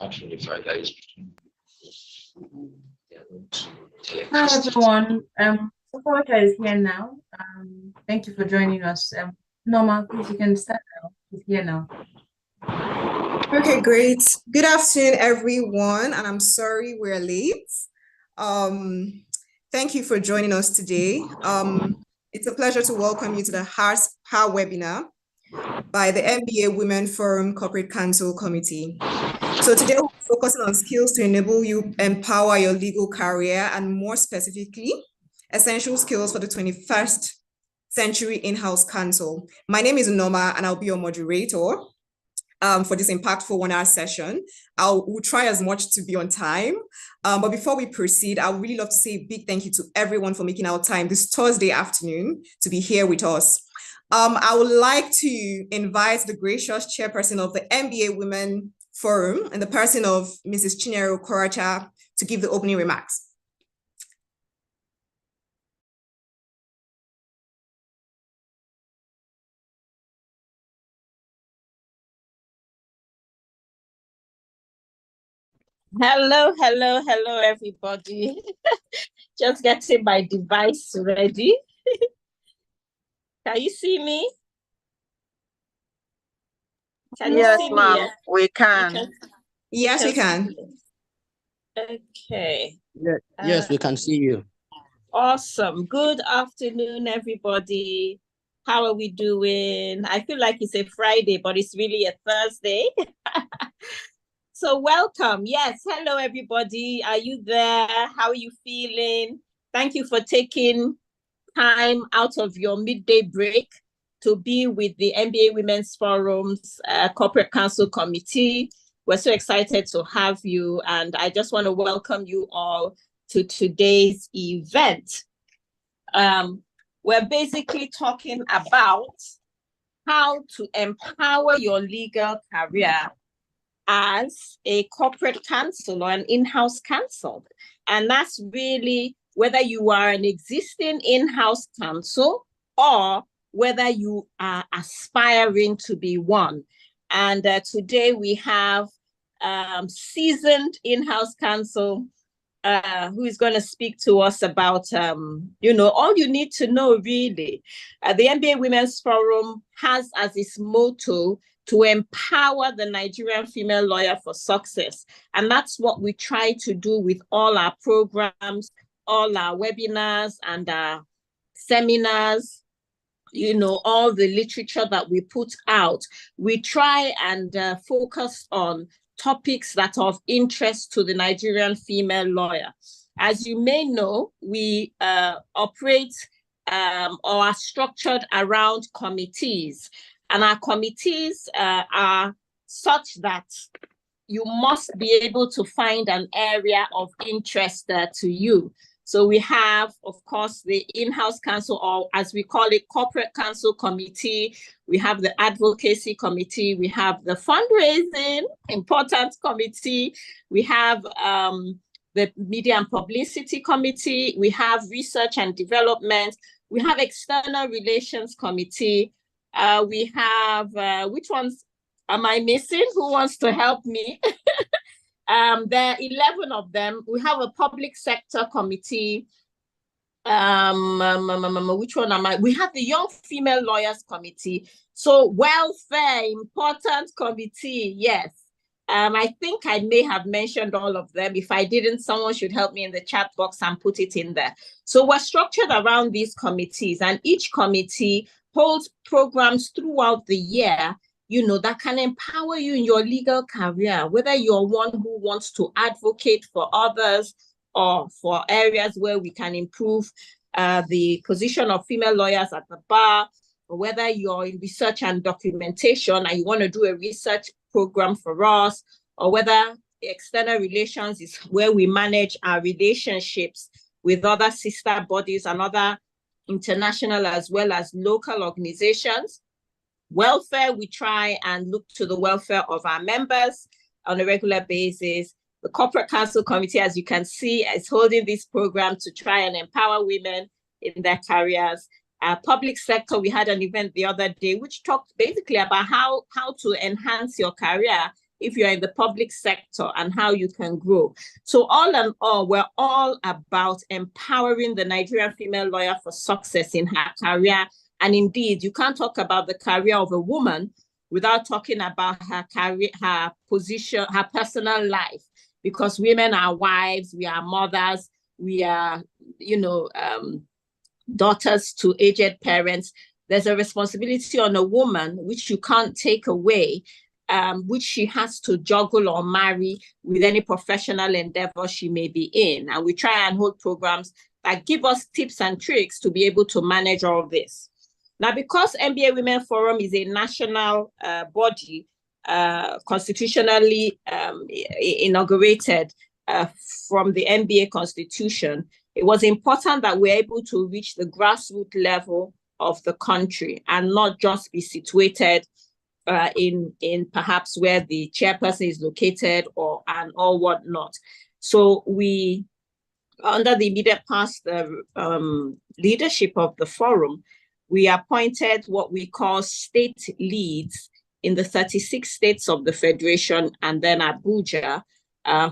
Actually, if I guys. Hi everyone. Supporter is here now. Thank you for joining us. Norma, please you can start now. She's here now. Okay, great. Good afternoon, everyone, and I'm sorry we're late. Thank you for joining us today. It's a pleasure to welcome you to the HAR webinar by the MBA Women Forum Corporate Counsel Committee. So today we're focusing on skills to enable you empower your legal career, and more specifically, essential skills for the 21st century in-house counsel. My name is Norma and I'll be your moderator for this impactful 1 hour session. We'll try as much to be on time. But before we proceed, I would really love to say a big thank you to everyone for making our time this Thursday afternoon to be here with us. I would like to invite the gracious chairperson of the MBA Women Forum and the person of Mrs. Chinyere Okorocha to give the opening remarks. Hello, everybody. Just getting my device ready. Can you see me? Yes, ma'am, we can. Yes, we can. Okay. Yes, we can see you. Awesome. Good afternoon, everybody. How are we doing? I feel like it's a Friday, but it's really a Thursday. So welcome. Yes. Hello, everybody. Are you there? How are you feeling? Thank you for taking time out of your midday break to be with the MBA Women's Forum's Corporate Counsel Committee. We're so excited to have you. And I just want to welcome you all to today's event. We're basically talking about how to empower your legal career as a corporate counsel or an in-house counsel. And that's really whether you are an existing in-house counsel or whether you are aspiring to be one. And today we have seasoned in-house counsel who is going to speak to us about, all you need to know really. The MBA Women's Forum has as its motto to empower the Nigerian female lawyer for success. And that's what we try to do with all our programs, all our webinars and our seminars, all the literature that we put out. We try and focus on topics that are of interest to the Nigerian female lawyer. As you may know, we operate or are structured around committees. And our committees are such that you must be able to find an area of interest to you. So we have, of course, the in-house counsel, or as we call it, corporate counsel committee. We have the advocacy committee. We have the fundraising, important committee. We have the media and publicity committee. We have research and development. We have external relations committee. We have, which ones am I missing? Who wants to help me? There are 11 of them. We have a public sector committee. Which one am I? We have the Young Female Lawyers Committee. So welfare, important committee, yes. I think I may have mentioned all of them. If I didn't, someone should help me in the chat box and put it in there. So we're structured around these committees, and each committee holds programs throughout the year, that can empower you in your legal career, whether you're one who wants to advocate for others or for areas where we can improve the position of female lawyers at the bar, or whether you're in research and documentation and you want to do a research program for us, or whether external relations is where we manage our relationships with other sister bodies and other international as well as local organizations. Welfare, we try and look to the welfare of our members on a regular basis. The Corporate Counsel Committee, as you can see, is holding this program to try and empower women in their careers. Public sector, we had an event the other day which talked basically about how to enhance your career if you're in the public sector and how you can grow. So all in all, we're all about empowering the Nigerian female lawyer for success in her career. And indeed, you can't talk about the career of a woman without talking about her career, her position, her personal life, because women are wives, we are mothers, we are, daughters to aged parents. There's a responsibility on a woman which you can't take away, which she has to juggle or marry with any professional endeavor she may be in. And we try and hold programs that give us tips and tricks to be able to manage all this. Now, because MBA Women Forum is a national body, constitutionally inaugurated from the MBA Constitution, it was important that we're able to reach the grassroots level of the country and not just be situated in perhaps where the chairperson is located or whatnot. So we, under the immediate past leadership of the forum, we appointed what we call state leads in the 36 states of the Federation and then Abuja,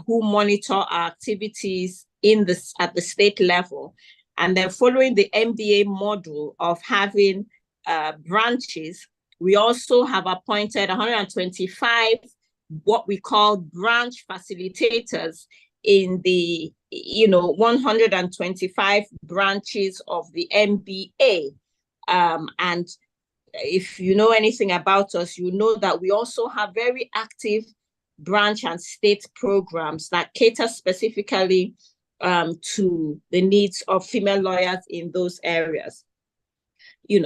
who monitor our activities at the state level. And then following the MBA model of having branches, we also have appointed 125 what we call branch facilitators in the 125 branches of the MBA. And if you know anything about us, you know that we also have very active branch and state programs that cater specifically to the needs of female lawyers in those areas.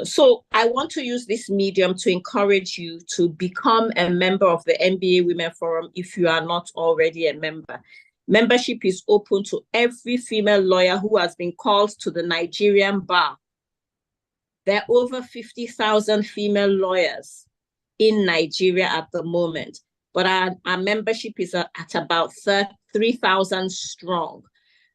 So I want to use this medium to encourage you to become a member of the MBA Women Forum if you are not already a member. Membership is open to every female lawyer who has been called to the Nigerian bar. There are over 50,000 female lawyers in Nigeria at the moment, but our membership is at about 3,000 strong.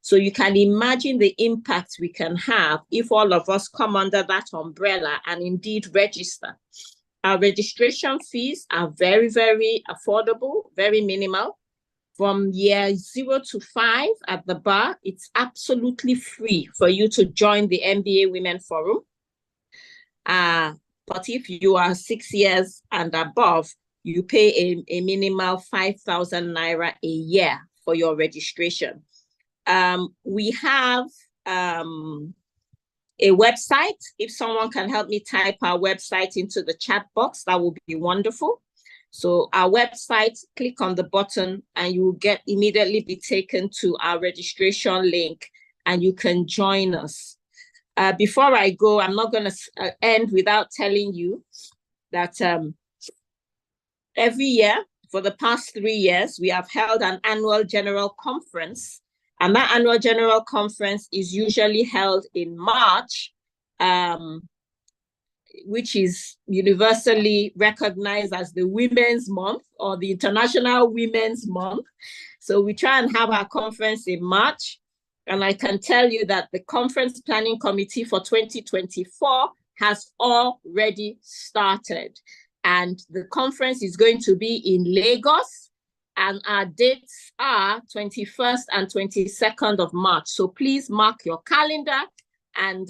So you can imagine the impact we can have if all of us come under that umbrella and indeed register. Our registration fees are very, very affordable, very minimal. From year 0 to 5 at the bar, it's absolutely free for you to join the MBA Women Forum. But if you are 6 years and above, you pay a minimal 5,000 naira a year for your registration. We have a website. If someone can help me type our website into the chat box, that would be wonderful. So our website, click on the button and you will immediately be taken to our registration link and you can join us. Before I go, I'm not going to end without telling you that every year for the past 3 years, we have held an annual general conference. And that annual general conference is usually held in March, which is universally recognized as the Women's Month or the International Women's Month. So we try and have our conference in March. And I can tell you that the conference planning committee for 2024 has already started. And the conference is going to be in Lagos. And our dates are 21st and 22nd of March. So please mark your calendar and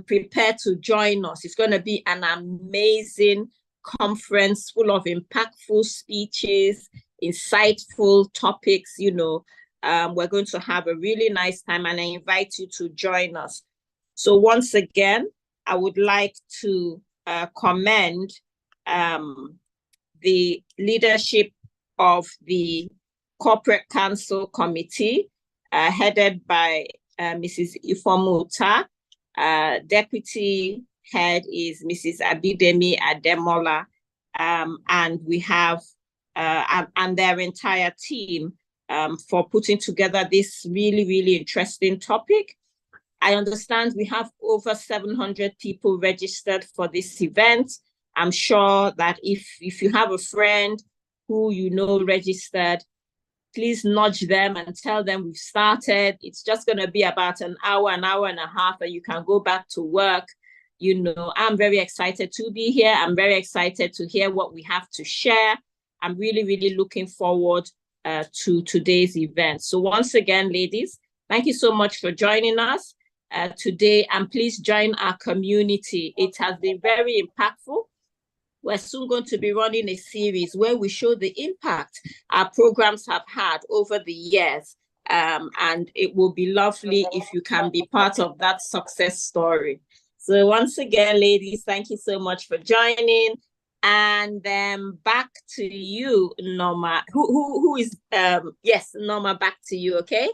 prepare to join us. It's going to be an amazing conference full of impactful speeches, insightful topics. We're going to have a really nice time and I invite you to join us. So once again, I would like to commend the leadership of the Corporate Counsel Committee, headed by Mrs. Ifomuta. Deputy head is Mrs. Abidemi Ademola, and we have and their entire team for putting together this really, really interesting topic. I understand we have over 700 people registered for this event. I'm sure that if you have a friend who registered, please nudge them and tell them we've started. It's just going to be about an hour and a half, and you can go back to work. I'm very excited to be here. I'm very excited to hear what we have to share. I'm really, really looking forward to today's event. So once again, ladies, thank you so much for joining us today, and please join our community. It has been very impactful. We're soon going to be running a series where we show the impact our programs have had over the years. And it will be lovely if you can be part of that success story. So once again, ladies, thank you so much for joining. And then back to you, Norma. Who is, yes, Norma, back to you, okay?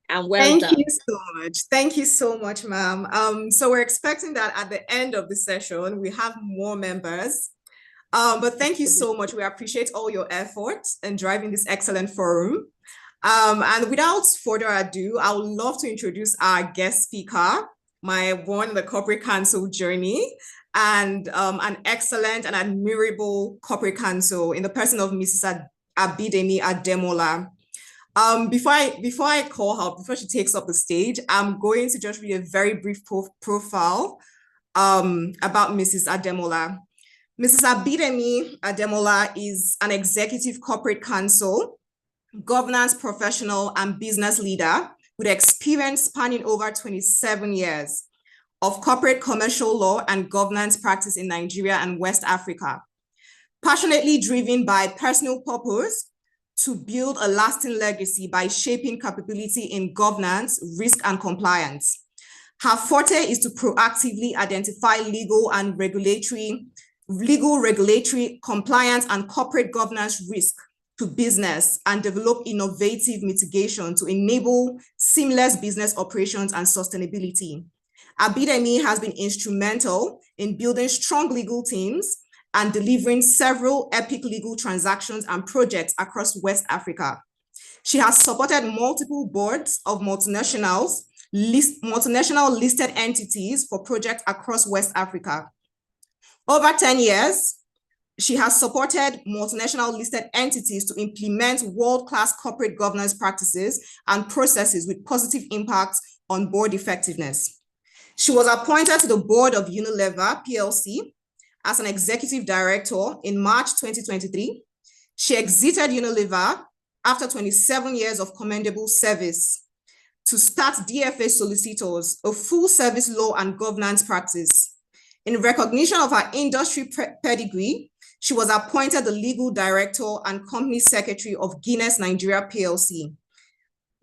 And well done. Thank you so much. Thank you so much, ma'am. So we're expecting that at the end of the session, we have more members. But thank you so much. We appreciate all your efforts in driving this excellent forum. And without further ado, I would love to introduce our guest speaker, my one in the corporate counsel journey, and an excellent and admirable corporate counsel in the person of Mrs. Abidemi Ademola. Before I call her, before she takes up the stage, I'm going to just read a very brief profile about Mrs. Ademola. Mrs. Abidemi Ademola is an executive corporate counsel, governance professional, and business leader with experience spanning over 27 years of corporate commercial law and governance practice in Nigeria and West Africa. Passionately driven by personal purpose to build a lasting legacy by shaping capability in governance, risk, and compliance. Her forte is to proactively identify legal, regulatory, compliance, and corporate governance risk to business and develop innovative mitigation to enable seamless business operations and sustainability. Abidemi has been instrumental in building strong legal teams and delivering several epic legal transactions and projects across West Africa. She has supported multiple boards of multinational listed entities for projects across West Africa. Over 10 years, she has supported multinational listed entities to implement world-class corporate governance practices and processes with positive impacts on board effectiveness. She was appointed to the board of Unilever PLC as an executive director in March 2023. She exited Unilever after 27 years of commendable service to start DFA Solicitors, a full-service law and governance practice. In recognition of her industry pedigree, she was appointed the legal director and company secretary of Guinness Nigeria PLC,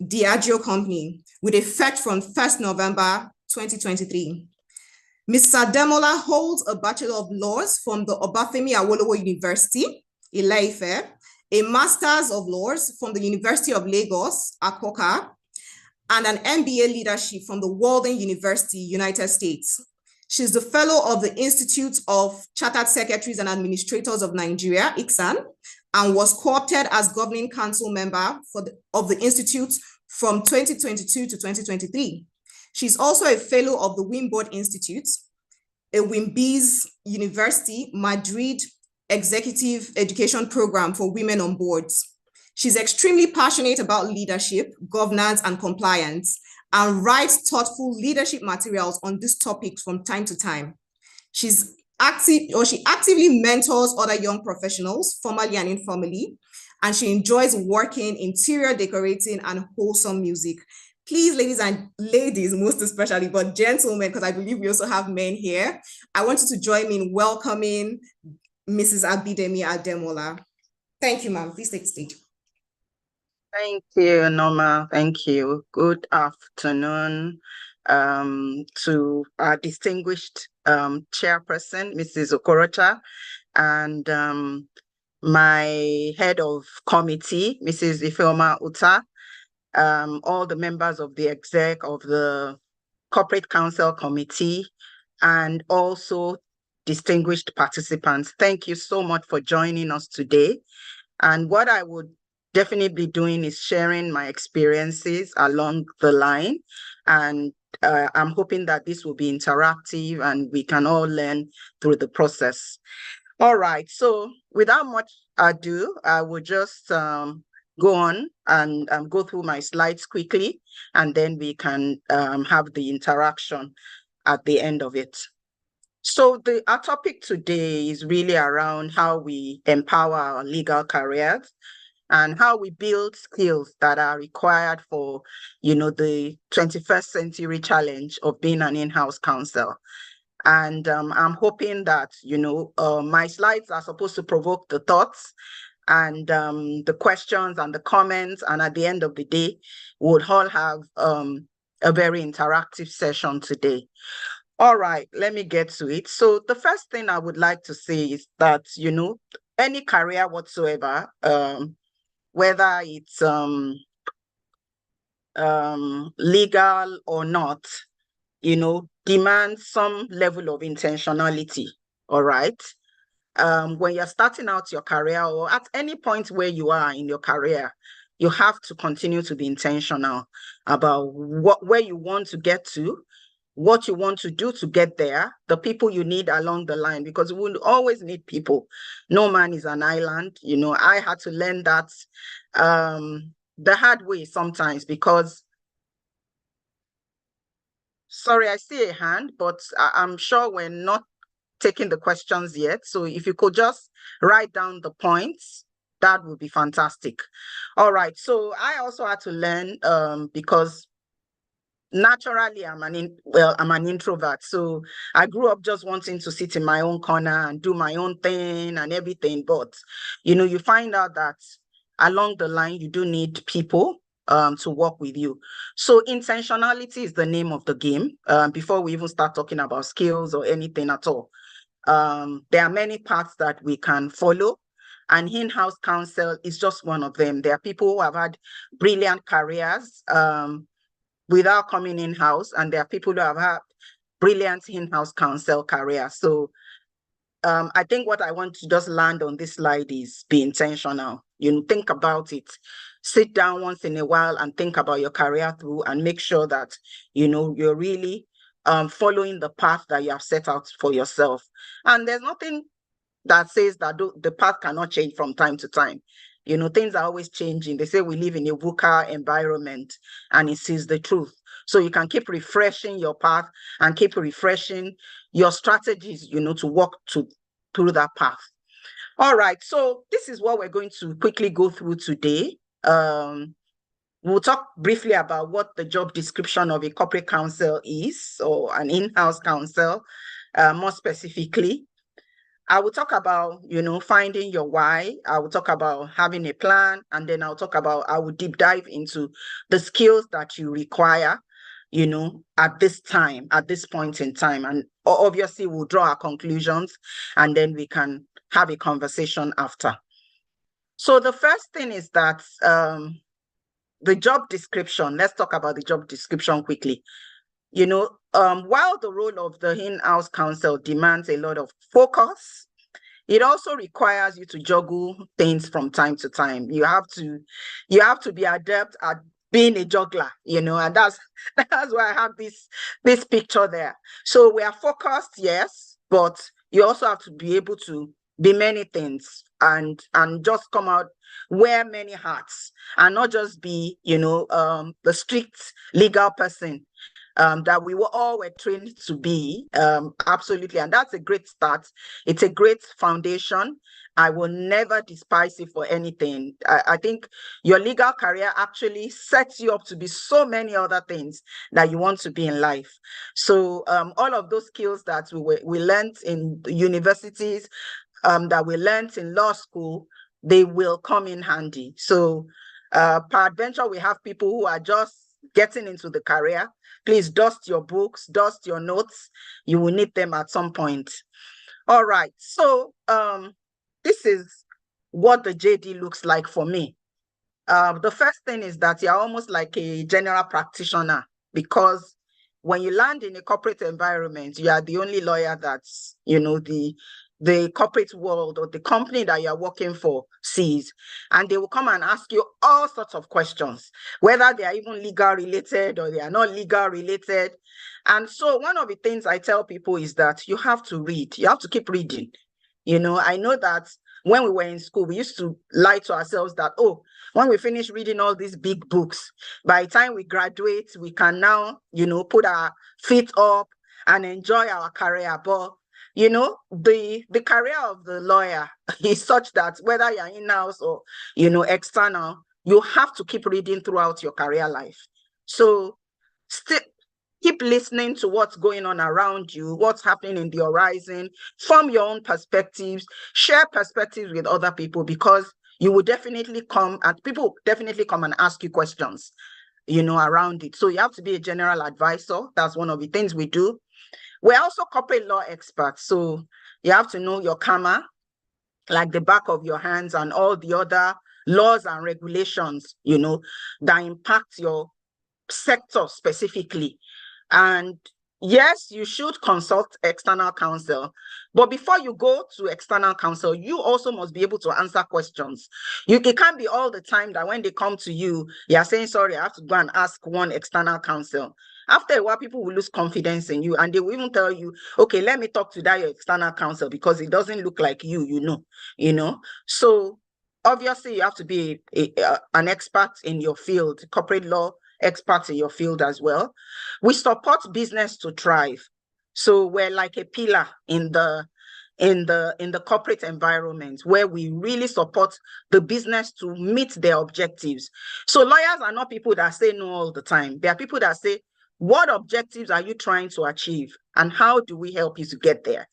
Diageo Company, with effect from 1st November 2023. Ms. Ademola holds a Bachelor of Laws from the Obafemi Awolowo University, Ile-Ife, a Master's of Laws from the University of Lagos, Akoka, and an MBA leadership from the Walden University, United States. She's the fellow of the Institute of Chartered Secretaries and Administrators of Nigeria, ICSAN, and was co-opted as governing council member of the Institute from 2022 to 2023. She's also a fellow of the Wimborne Institute, a Wimbiz University, Madrid Executive Education Program for Women on Boards. She's extremely passionate about leadership, governance, and compliance, and writes thoughtful leadership materials on these topics from time to time. She actively mentors other young professionals, formally and informally, and she enjoys working interior decorating and wholesome music. Please, ladies, most especially, but gentlemen, because I believe we also have men here, I want you to join me in welcoming Mrs. Abidemi Ademola. Thank you, ma'am. Please take the stage. Thank you, Norma. Thank you. Good afternoon to our distinguished chairperson, Mrs. Okorocha, and my head of committee, Mrs. Ifeoma Uta, all the members of the exec of the Corporate Counsel Committee, and also distinguished participants. Thank you so much for joining us today. And what I would definitely be doing is sharing my experiences along the line. And I'm hoping that this will be interactive and we can all learn through the process. All right, so without much ado, I will just go on and go through my slides quickly, and then we can have the interaction at the end of it. So our topic today is really around how we empower our legal careers and how we build skills that are required for, the 21st century challenge of being an in-house counsel. And I'm hoping that, my slides are supposed to provoke the thoughts and the questions and the comments. And at the end of the day, we'll all have a very interactive session today. All right, let me get to it. So the first thing I would like to say is that, any career whatsoever, whether it's legal or not, demands some level of intentionality. All right. When you're starting out your career or at any point where you are in your career, you have to continue to be intentional about where you want to get to, what you want to do to get there, the people you need along the line, because we will always need people. No man is an island. I had to learn that the hard way sometimes because, sorry, I see a hand, but I'm sure we're not taking the questions yet. So if you could just write down the points, that would be fantastic. All right. So I also had to learn because naturally I'm an introvert. So I grew up just wanting to sit in my own corner and do my own thing and everything. But, you find out that along the line, you do need people to work with you. So intentionality is the name of the game before we even start talking about skills or anything at all. There are many paths that we can follow, and in-house counsel is just one of them. There are people who have had brilliant careers without coming in-house, and there are people who have had brilliant in-house counsel careers. So I think what I want to just land on this slide is be intentional. Think about it. Sit down once in a while and think about your career through and make sure that, you're really following the path that you have set out for yourself. And there's nothing that says that the path cannot change from time to time. Things are always changing. They say we live in a VUCA environment, and it is the truth. So you can keep refreshing your path and keep refreshing your strategies, to walk through that path. All right. So this is what we're going to quickly go through today. We'll talk briefly about what the job description of a corporate counsel is, or an in-house counsel, more specifically. I will talk about, finding your why. I will talk about having a plan, and then I will deep dive into the skills that you require, at this point in time. And obviously we'll draw our conclusions, and then we can have a conversation after. So the first thing is that the job description, let's talk about the job description quickly. While the role of the in-house counsel demands a lot of focus, it also requires you to juggle things from time to time. You have to be adept at being a juggler, and that's why I have this picture there. So we are focused, yes, but you also have to be able to be many things and just come out, wear many hats, and not just be, the strict legal person that we were trained to be. Absolutely. And that's a great start. It's a great foundation. I will never despise it for anything. I think your legal career actually sets you up to be so many other things that you want to be in life. So all of those skills that we learned in universities, that we learned in law school, they will come in handy. So peradventure, we have people who are just getting into the career. Please dust your books, dust your notes. You will need them at some point. All right. So this is what the JD looks like for me. The first thing is that you're almost like a general practitioner, because when you land in a corporate environment, you are the only lawyer that's, the corporate world or the company that you're working for sees. And they will come and ask you all sorts of questions, whether they are even legal related or they are not legal related. And so one of the things I tell people is that you have to read. You have to keep reading. I know that when we were in school, we used to lie to ourselves that, oh, when we finish reading all these big books, by the time we graduate, we can now, put our feet up and enjoy our career. But, the career of the lawyer is such that whether you're in-house or, external, you have to keep reading throughout your career life. So still keep listening to what's going on around you, what's happening in the horizon, form your own perspectives, share perspectives with other people, because you will definitely people definitely come and ask you questions, around it. So you have to be a general advisor. That's one of the things we do. We're also corporate law experts. So you have to know your CAMA, like the back of your hands, and all the other laws and regulations, that impact your sector specifically. And yes, you should consult external counsel, but before you go to external counsel, you also must be able to answer questions. It can't be all the time that when they come to you, you're saying, sorry, I have to go and ask one external counsel. After a while, people will lose confidence in you, and they will even tell you, okay, let me talk to that your external counsel, because it doesn't look like you. So obviously you have to be an expert in your field, corporate law experts in your field as well. We support business to thrive. So we're like a pillar in the corporate environment, where we really support the business to meet their objectives. So lawyers are not people that say no all the time. They are people that say, what objectives are you trying to achieve, and how do we help you to get there?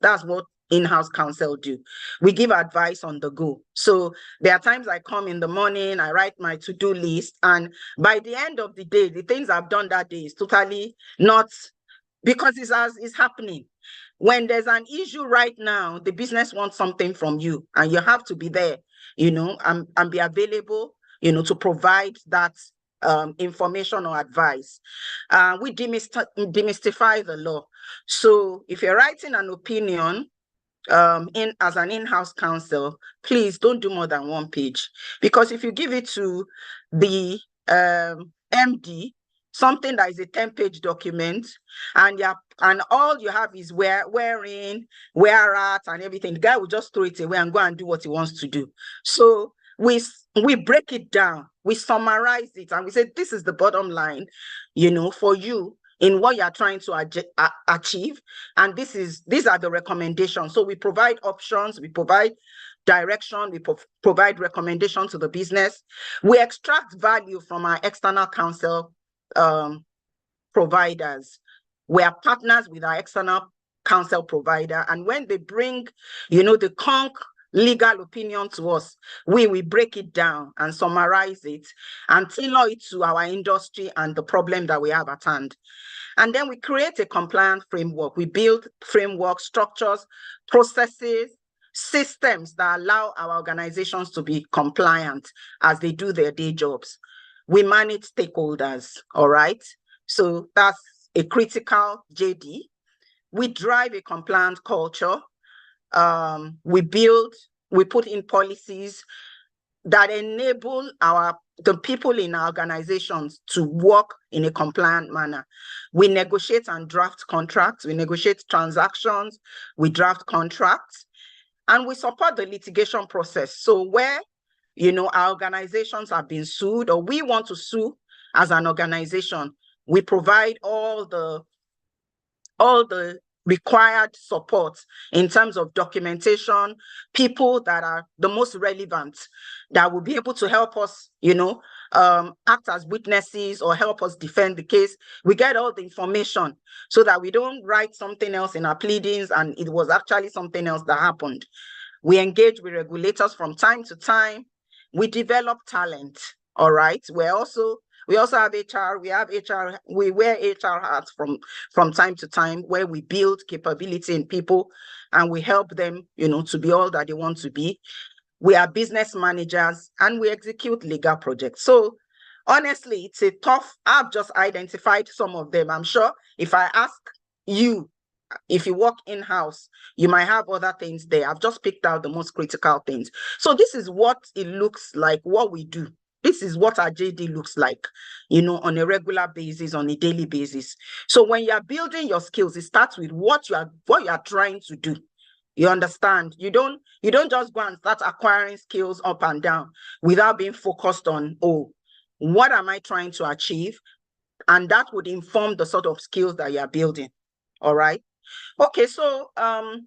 That's what in-house counsel do. We give advice on the go. So there are times I come in the morning, I write my to-do list, and by the end of the day, the things I've done that day is totally not because it's happening. When there's an issue right now, the business wants something from you, and you have to be there, and be available, to provide that information or advice. We demystify the law. So if you're writing an opinion, as an in-house counsel, please don't do more than 1 page, because if you give it to the MD, something that is a 10-page document, and all you have is wherein, where at, and everything, the guy will just throw it away and go and do what he wants to do. So we break it down, we summarize it, and we say, this is the bottom line, for you in what you are trying to achieve, and these are the recommendations. So we provide options, we provide direction, we provide recommendation to the business. We extract value from our external counsel providers. We are partners with our external counsel provider, and when they bring, the conch legal opinion to us, we break it down and summarize it and tailor it to our industry and the problem that we have at hand. And then we create a compliant framework. We build framework structures, processes, systems that allow our organizations to be compliant as they do their day jobs. We manage stakeholders, all right? So that's a critical JD. We drive a compliant culture. We put in policies that enable the people in our organizations to work in a compliant manner. We negotiate and draft contracts, we negotiate transactions, we draft contracts, and we support the litigation process. So where, our organizations have been sued, or we want to sue as an organization, we provide all the required support in terms of documentation, people that are the most relevant, that will be able to help us, act as witnesses or help us defend the case. We get all the information so that we don't write something else in our pleadings and it was actually something else that happened. We engage with regulators from time to time. We develop talent, all right? We also have HR, we wear HR hats from time to time, where we build capability in people and we help them, to be all that they want to be. We are business managers and we execute legal projects. So honestly, it's a tough, I've just identified some of them. I'm sure if I ask you, if you work in-house, you might have other things there. I've just picked out the most critical things. So this is what it looks like, what we do. This is what our JD looks like, on a regular basis, on a daily basis. So when you're building your skills, it starts with what you are trying to do. You understand? You don't just go and start acquiring skills up and down without being focused on, oh, what am I trying to achieve? And that would inform the sort of skills that you are building. All right. Okay, so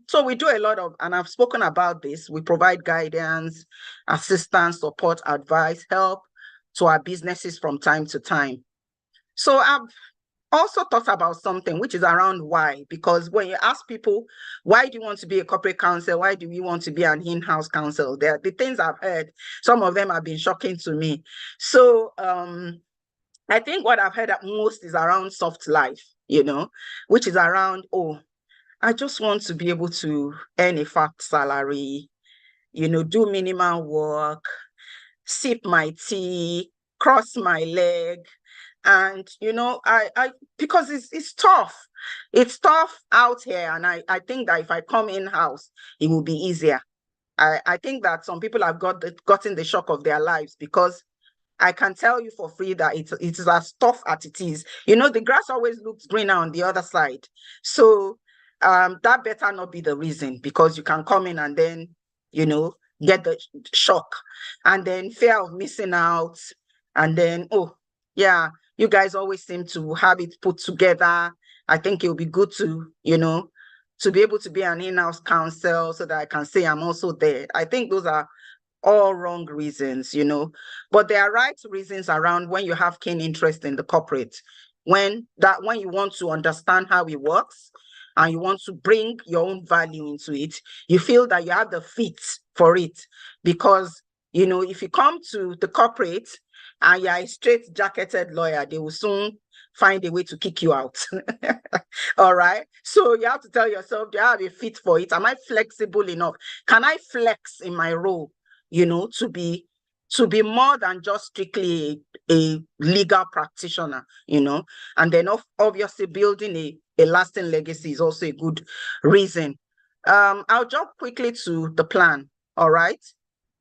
so we do a lot of, and I've spoken about this, we provide guidance, assistance, support, advice, help to our businesses from time to time. So I've also thought about something which is around why, because when you ask people, why do you want to be a corporate counsel? Why do you want to be an in-house counsel? There, the things I've heard, some of them have been shocking to me. So I think what I've heard at most is around soft life, which is around, oh, I just want to be able to earn a fat salary, do minimal work, sip my tea, cross my leg. And, I because it's tough. It's tough out here. And I think that if I come in-house, it will be easier. I think that some people have gotten the shock of their lives, because I can tell you for free that it is as tough as it is. The grass always looks greener on the other side. So that better not be the reason, because you can come in and then, get the shock, and then fear of missing out. And then, oh, yeah, you guys always seem to have it put together. I think it'll be good to, to be able to be an in-house counsel so that I can say I'm also there. I think those are all wrong reasons, but there are right reasons around when you have keen interest in the corporate, when you want to understand how it works and you want to bring your own value into it, you feel that you have the fit for it. Because, if you come to the corporate and you're a straight jacketed lawyer, they will soon find a way to kick you out. All right. So you have to tell yourself, do I have a fit for it? Am I flexible enough? Can I flex in my role? To be more than just strictly a legal practitioner, and then obviously building a lasting legacy is also a good reason. I'll jump quickly to the plan. All right.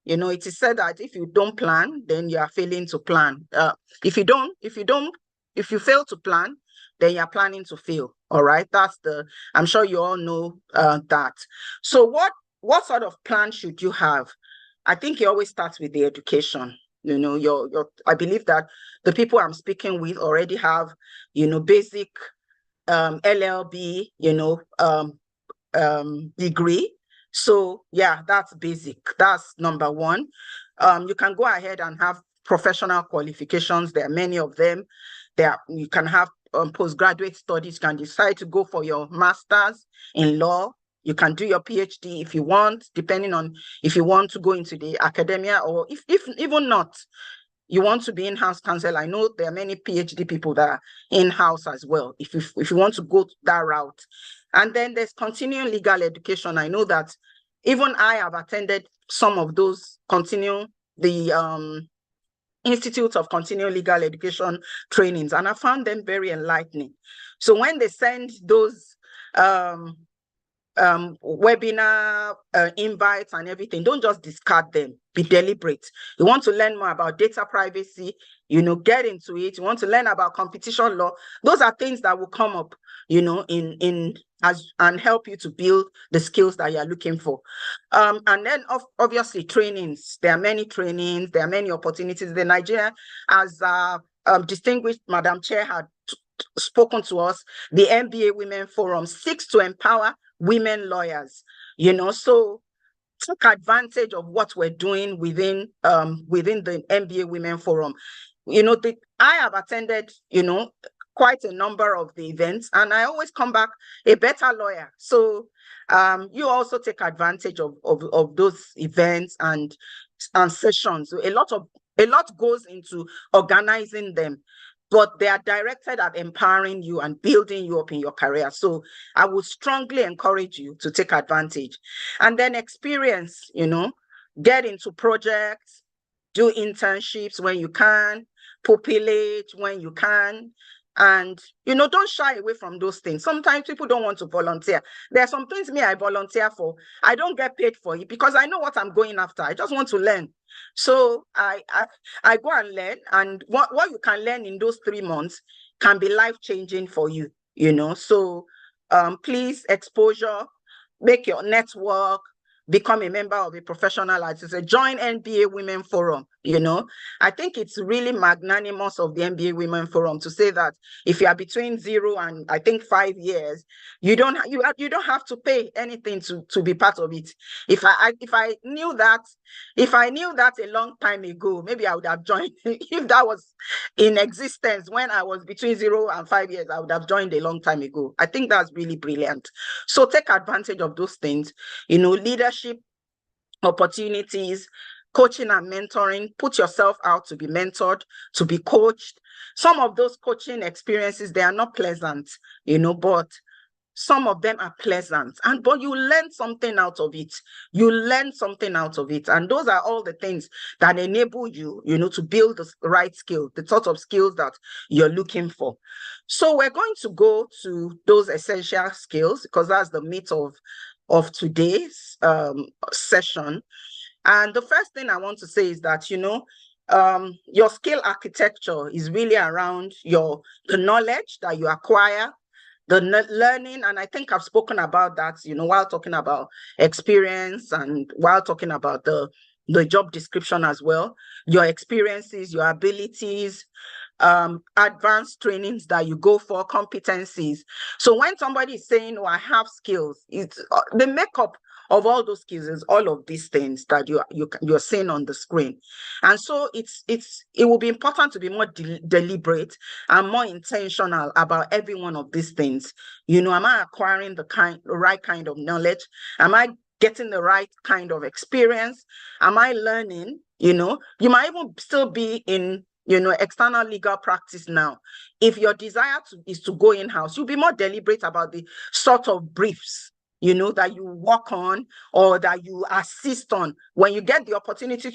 It is said that if you don't plan, then you are failing to plan. If you fail to plan, then you're planning to fail. All right. I'm sure you all know that. So what sort of plan should you have? I think it always starts with the education. I believe that the people I'm speaking with already have, basic LLB, degree. So yeah, that's basic. That's number one. You can go ahead and have professional qualifications. There are many of them. You can have postgraduate studies. You can decide to go for your master's in law. You can do your PhD if you want, depending on if you want to go into the academia, or if even not, you want to be in-house counsel. I know there are many PhD people that are in-house as well, if you want to go that route. And then there's continuing legal education. I know that even I have attended some of those the Institute of Continuing Legal Education trainings, and I found them very enlightening. So when they send those webinar invites and everything, don't just discard them. Be deliberate. You want to learn more about data privacy, get into it. You want to learn about competition law. Those are things that will come up, and help you to build the skills that you're looking for. And then obviously trainings. There are many trainings. There are many opportunities. The Nigeria, as distinguished Madam Chair had spoken to us, the MBA Women Forum seeks to empower women lawyers, so took advantage of what we're doing within the MBA Women Forum. I have attended, quite a number of the events, and I always come back a better lawyer. So you also take advantage of those events and sessions. A lot goes into organizing them, but they are directed at empowering you and building you up in your career. So I would strongly encourage you to take advantage. And then experience, get into projects, do internships when you can, populate when you can. And, don't shy away from those things. Sometimes people don't want to volunteer. There are some things I volunteer for. I don't get paid for it because I know what I'm going after. I just want to learn. So I go and learn, and what you can learn in those 3 months can be life-changing for you, So please, exposure, make your network, become a member of a professional association, join NBA Women Forum. I think it's really magnanimous of the NBA Women Forum to say that if you are between 0 and I think 5 years, you don't have to pay anything to be part of it. If I knew that a long time ago, maybe I would have joined. If that was in existence when I was between 0 and 5 years, I would have joined a long time ago. I think that's really brilliant. So take advantage of those things, leadership opportunities, coaching and mentoring. Put yourself out to be mentored, to be coached. Some of those coaching experiences, they are not pleasant, but some of them are pleasant, but you learn something out of it. And those are all the things that enable you, to build the right skills, the sort of skills that you're looking for. So we're going to go to those essential skills because that's the meat of today's session. And the first thing I want to say is that, your skill architecture is really around the knowledge that you acquire, the learning, and I think I've spoken about that, while talking about experience and while talking about the job description as well, your experiences, your abilities, advanced trainings that you go for, competencies. So when somebody is saying, "Oh, I have skills," it's the makeup of all those skills is all of these things that you're seeing on the screen. And so it will be important to be more deliberate and more intentional about every one of these things. Am I acquiring the right kind of knowledge? Am I getting the right kind of experience? Am I learning? You might even still be in external legal practice now. If your desire is to go in-house, you'll be more deliberate about the sort of briefs that you work on or that you assist on. When you get the opportunity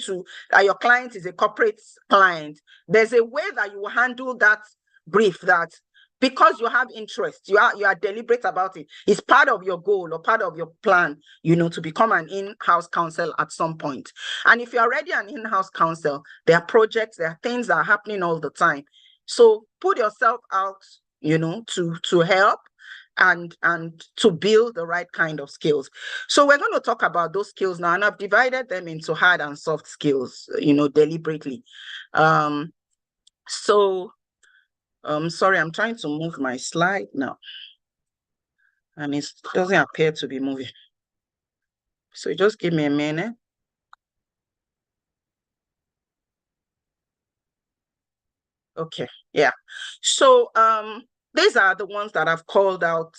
that your client is a corporate client, there's a way that you will handle that brief that, because you have interest, you are deliberate about it. It's part of your goal or part of your plan, to become an in-house counsel at some point. And if you're already an in-house counsel, there are projects, there are things that are happening all the time. So put yourself out, to help and to build the right kind of skills. So we're going to talk about those skills now, and I've divided them into hard and soft skills, deliberately. Sorry, I'm trying to move my slide now, and it doesn't appear to be moving. So just give me a minute. Okay, yeah. So these are the ones that I've called out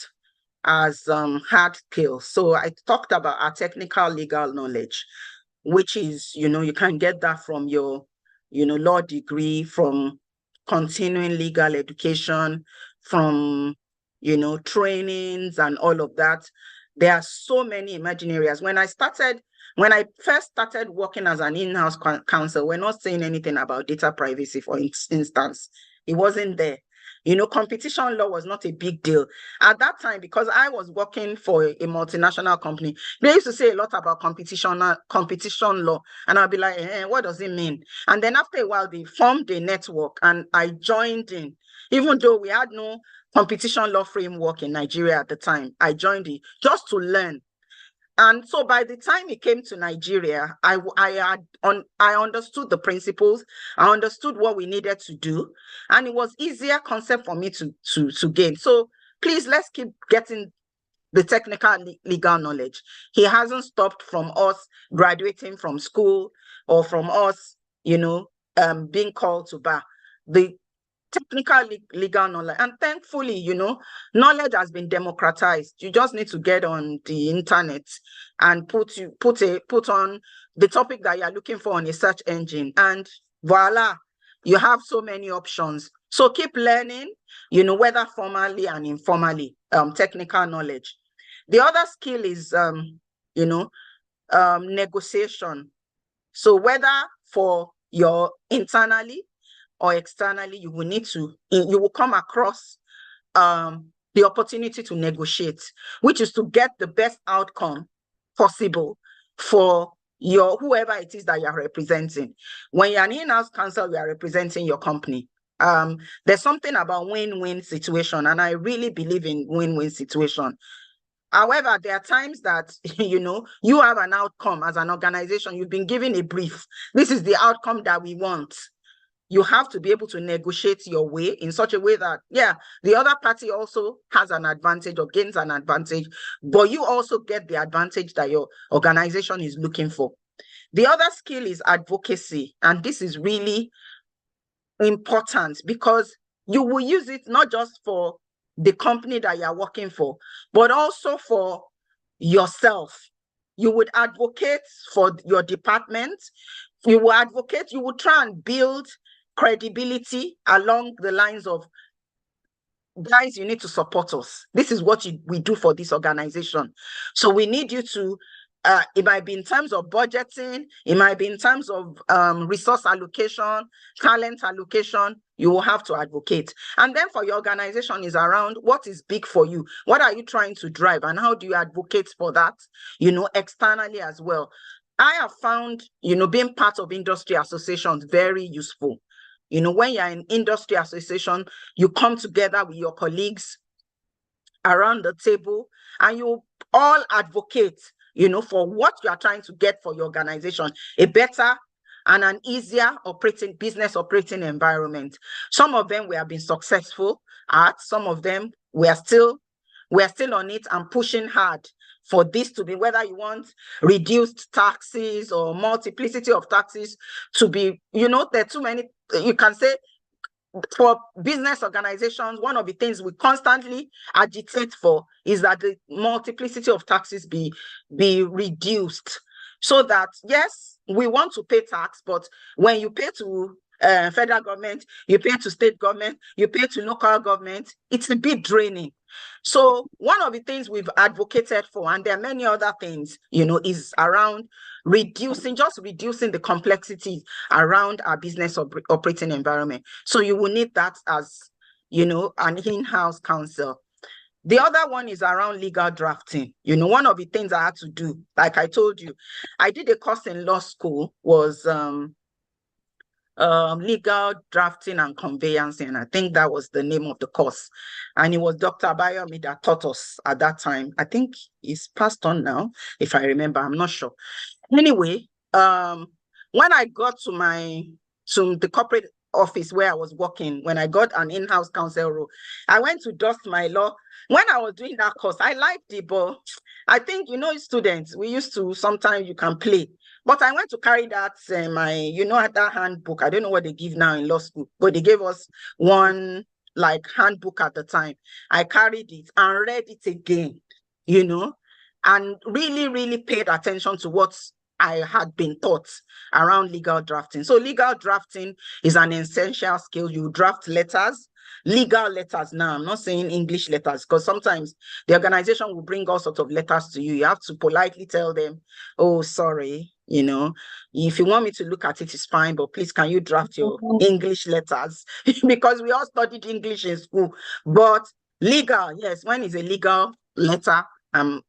as hard skills. So I talked about our technical legal knowledge, which is, you can get that from your, law degree, from continuing legal education, from, trainings and all of that. There are so many emerging areas. When I first started working as an in-house counsel, we're not saying anything about data privacy, for instance. It wasn't there. Competition law was not a big deal at that time because I was working for a multinational company. They used to say a lot about competition law, and I'll be like, what does it mean? And then after a while, they formed a network, and I joined in. Even though we had no competition law framework in Nigeria at the time, I joined it just to learn. And so by the time it came to Nigeria, I understood the principles, I understood what we needed to do, and it was easier concept for me to gain. So please, let's keep getting the technical legal knowledge. He hasn't stopped from us graduating from school or from us, being called to bar. The technical legal knowledge, and thankfully, knowledge has been democratized. You just need to get on the internet and put on the topic that you're looking for on a search engine, and voila, you have so many options. So keep learning, whether formally and informally, technical knowledge. The other skill is negotiation. So whether for your internally or externally, you will come across the opportunity to negotiate, which is to get the best outcome possible for whoever it is that you're representing. When you're an in-house counsel, you are representing your company. There's something about win-win situation, and I really believe in win-win situation. However, there are times that, you have an outcome as an organization. You've been given a brief. This is the outcome that we want. You have to be able to negotiate your way in such a way that, the other party also has an advantage or gains an advantage, but you also get the advantage that your organization is looking for. The other skill is advocacy. And this is really important because you will use it not just for the company that you're working for, but also for yourself. You would advocate for your department. You will advocate, you will try and build credibility along the lines of, guys, you need to support us. This is what we do for this organization. So we need you to, it might be in terms of budgeting, it might be in terms of resource allocation, talent allocation, you will have to advocate. And then for your organization is around what is big for you. What are you trying to drive and how do you advocate for that, externally as well? I have found, being part of industry associations very useful. When you're in industry association, you come together with your colleagues around the table and you all advocate, for what you are trying to get for your organization, a better and an easier business operating environment. Some of them we have been successful at, some of them we are still on it and pushing hard for this to be, whether you want reduced taxes or multiplicity of taxes to be, there are too many. You can say for business organizations, one of the things we constantly agitate for is that the multiplicity of taxes be reduced, so that, yes, we want to pay tax, but when you pay to federal government, you pay to state government, you pay to local government, it's a bit draining. So one of the things we've advocated for, and there are many other things, is around reducing the complexities around our business operating environment. So you will need that as, an in-house counsel. The other one is around legal drafting. One of the things I had to do, like I told you, I did a course in law school, was legal drafting and conveyancing. I think that was the name of the course. And it was Dr. Abayomi that taught us at that time. I think he's passed on now, if I remember, I'm not sure. Anyway, when I got to the corporate office where I was working, when I got an in-house counsel role, I went to dust my law. When I was doing that course, I liked it, but I think, students, we used to, sometimes you can play. But I went to carry that, that handbook. I don't know what they give now in law school, but they gave us one handbook at the time. I carried it and read it again, and really, really paid attention to what I had been taught around legal drafting. So legal drafting is an essential skill. You draft letters, legal letters now. I'm not saying English letters, because sometimes the organization will bring all sorts of letters to you. You have to politely tell them, oh, sorry, if you want me to look at it, it's fine, but please, can you draft your English letters? Because we all studied English in school. But legal, yes, when it's a legal letter, I'm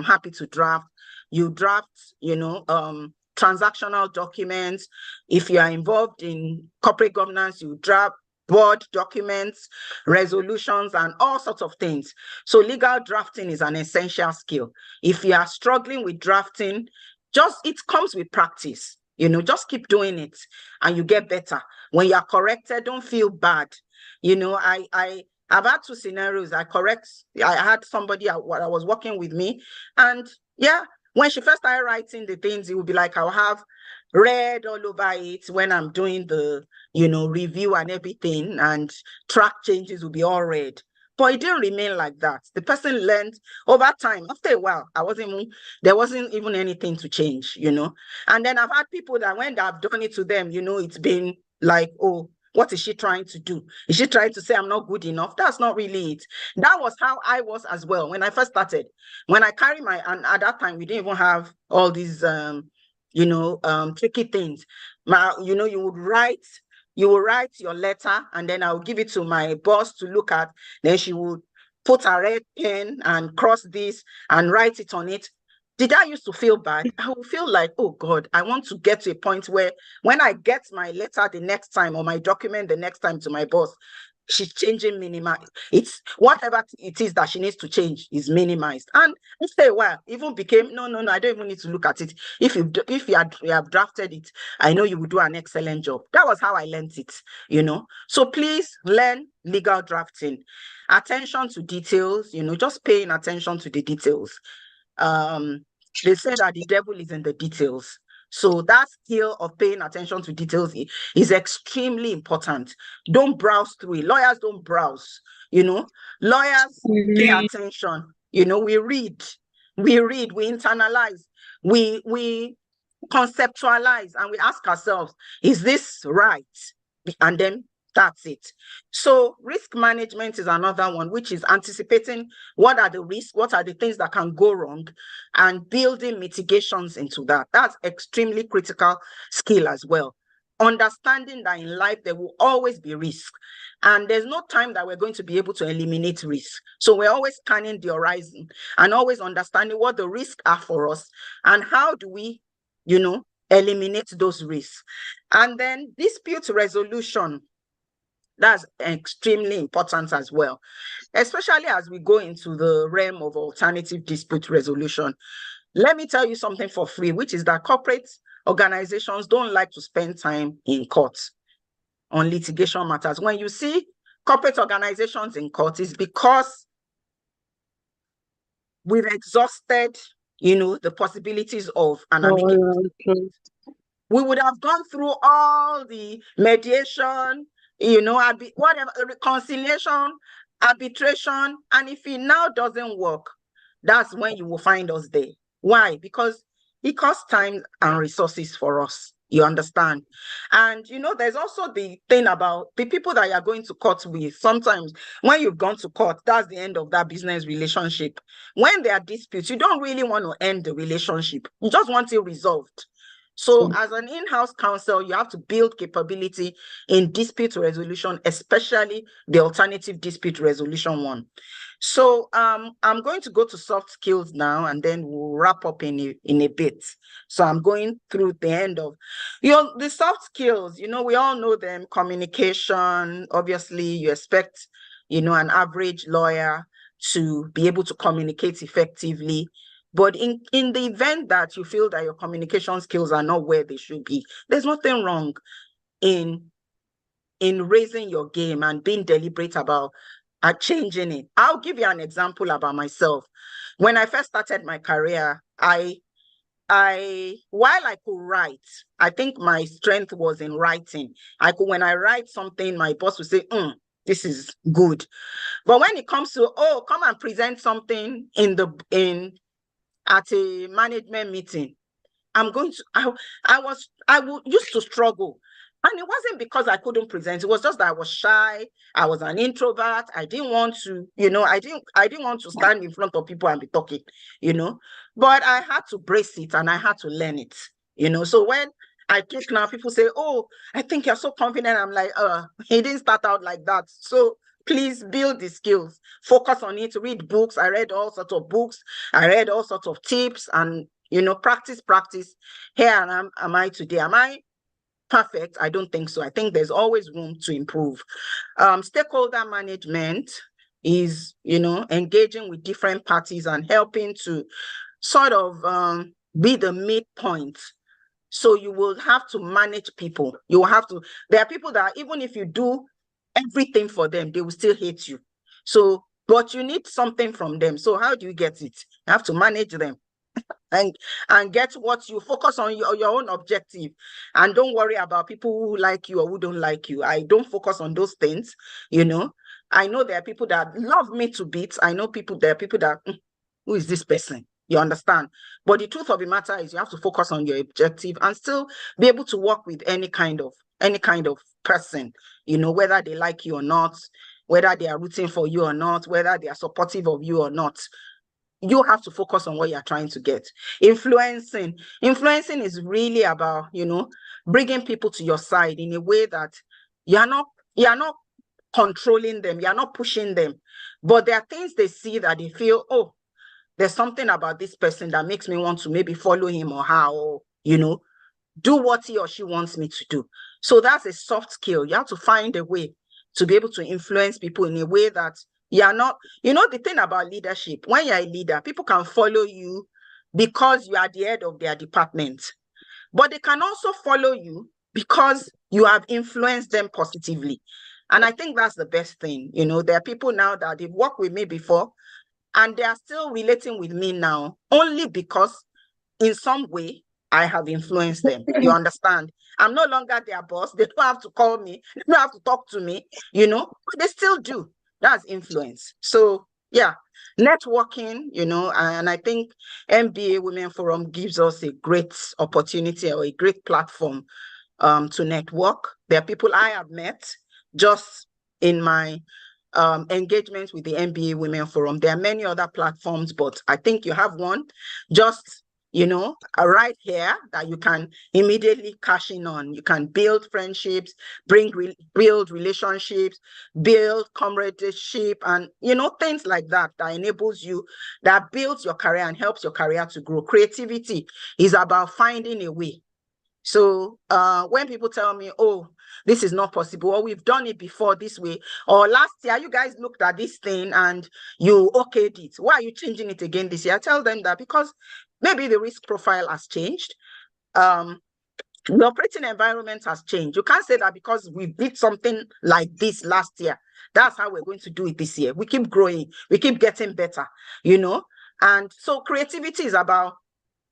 happy to draft. You draft, transactional documents. If you are involved in corporate governance, you draft board documents, resolutions, and all sorts of things. So legal drafting is an essential skill. If you are struggling with drafting, it comes with practice. Just keep doing it and you get better. When you are corrected, don't feel bad. I've had two scenarios. I had somebody I was working with me, and when she first started writing the things, it would be like I'll have red all over it when I'm doing the, review and everything, and track changes will be all red. But it didn't remain like that. The person learned over time. After a while, there wasn't even anything to change, And then I've had people that when I've done it to them, it's been like, oh, what is she trying to do? Is she trying to say I'm not good enough? That's not really it. That was how I was as well when I first started. When I carry and at that time, we didn't even have all these, tricky things. You will write your letter, and then I'll give it to my boss to look at. Then she would put a red pen and cross this and write it on it. Did I used to feel bad? I would feel like, oh God, I want to get to a point where when I get my letter the next time or my document the next time to my boss, she's changing it's whatever it is that she needs to change is minimized. And after a while, even became, no, I don't even need to look at it. If you have drafted it, I know you will do an excellent job. That was how I learned it, So please learn legal drafting. Attention to details, just paying attention to the details. They say that the devil is in the details. So that skill of paying attention to details is extremely important. Don't browse through it. Lawyers don't browse, Lawyers pay attention. We read, we internalize, we conceptualize, and we ask ourselves, is this right? And then that's it. So risk management is another one, which is anticipating what are the risks, what are the things that can go wrong, and building mitigations into that. That's extremely critical skill as well. Understanding that in life there will always be risk, and there's no time that we're going to be able to eliminate risk. So we're always scanning the horizon and always understanding what the risks are for us and how do we, eliminate those risks. And then dispute resolution. That's extremely important as well, especially as we go into the realm of alternative dispute resolution. Let me tell you something for free, which is that corporate organizations don't like to spend time in court on litigation matters. When you see corporate organizations in court, it's because we've exhausted, the possibilities of an amicable. We would have gone through all the mediation, whatever, reconciliation, arbitration, and if it now doesn't work, that's when you will find us there. Why? Because it costs time and resources for us. You understand? And there's also the thing about the people that you're going to court with. Sometimes when you've gone to court, that's the end of that business relationship. When there are disputes, you don't really want to end the relationship. You just want it resolved. So as an in-house counsel, you have to build capability in dispute resolution, especially the alternative dispute resolution one. So I'm going to go to soft skills now, and then we'll wrap up in a bit. So I'm going through the end of the soft skills. We all know them. Communication, obviously, you expect an average lawyer to be able to communicate effectively. But in the event that you feel that your communication skills are not where they should be, there's nothing wrong in raising your game and being deliberate about changing it. I'll give you an example about myself. When I first started my career, while I could write, I think my strength was in writing. When I write something, my boss would say, this is good. But when it comes to, come and present something at a management meeting, I used to struggle. And it wasn't because I couldn't present. It was just that I was shy. I was an introvert. I didn't want to, I didn't want to stand in front of people and be talking, But I had to brace it and I had to learn it, So when I talk now, people say, I think you're so confident. I'm like, he didn't start out like that. So please build the skills, focus on it, read books. I read all sorts of books. I read all sorts of tips and, practice. Here am I today. Am I perfect? I don't think so. I think there's always room to improve. Stakeholder management is, engaging with different parties and helping to sort of be the midpoint. So you will have to manage people. There are people that even if you do everything for them, they will still hate you. So, but you need something from them. So how do you get it? You have to manage them and get what you focus on your own objective, and don't worry about people who like you or who don't like you. I don't focus on those things. I know there are people that love me to bits. I know there are people that, who is this person? You understand? But the truth of the matter is you have to focus on your objective and still be able to work with any kind of person, whether they like you or not, whether they are rooting for you or not, whether they are supportive of you or not. You have to focus on what you're trying to get. Influencing is really about, bringing people to your side in a way that you're not controlling them, you're not pushing them, but there are things they see that they feel, there's something about this person that makes me want to maybe follow him or her, or, do what he or she wants me to do. So that's a soft skill. You have to find a way to be able to influence people in a way that you are not, the thing about leadership, when you're a leader, people can follow you because you are the head of their department, but they can also follow you because you have influenced them positively. And I think that's the best thing. There are people now that they've worked with me before and they are still relating with me now only because in some way I have influenced them. You understand? I'm no longer their boss. They don't have to call me. They don't have to talk to me, but they still do. That's influence. So yeah, networking, and I think MBA Women Forum gives us a great opportunity or a great platform to network. There are people I have met just in my engagements with the MBA Women Forum. There are many other platforms, but I think you have one just, right here that you can immediately cash in on. You can build friendships, build relationships, build comradeship, and, things like that enables you, that builds your career and helps your career to grow. Creativity is about finding a way. So when people tell me, oh, this is not possible, or we've done it before this way, or last year you guys looked at this thing and you okayed it, why are you changing it again this year? I tell them that because maybe the risk profile has changed. The operating environment has changed. You can't say that because we did something like this last year, that's how we're going to do it this year. We keep growing, we keep getting better, And so creativity is about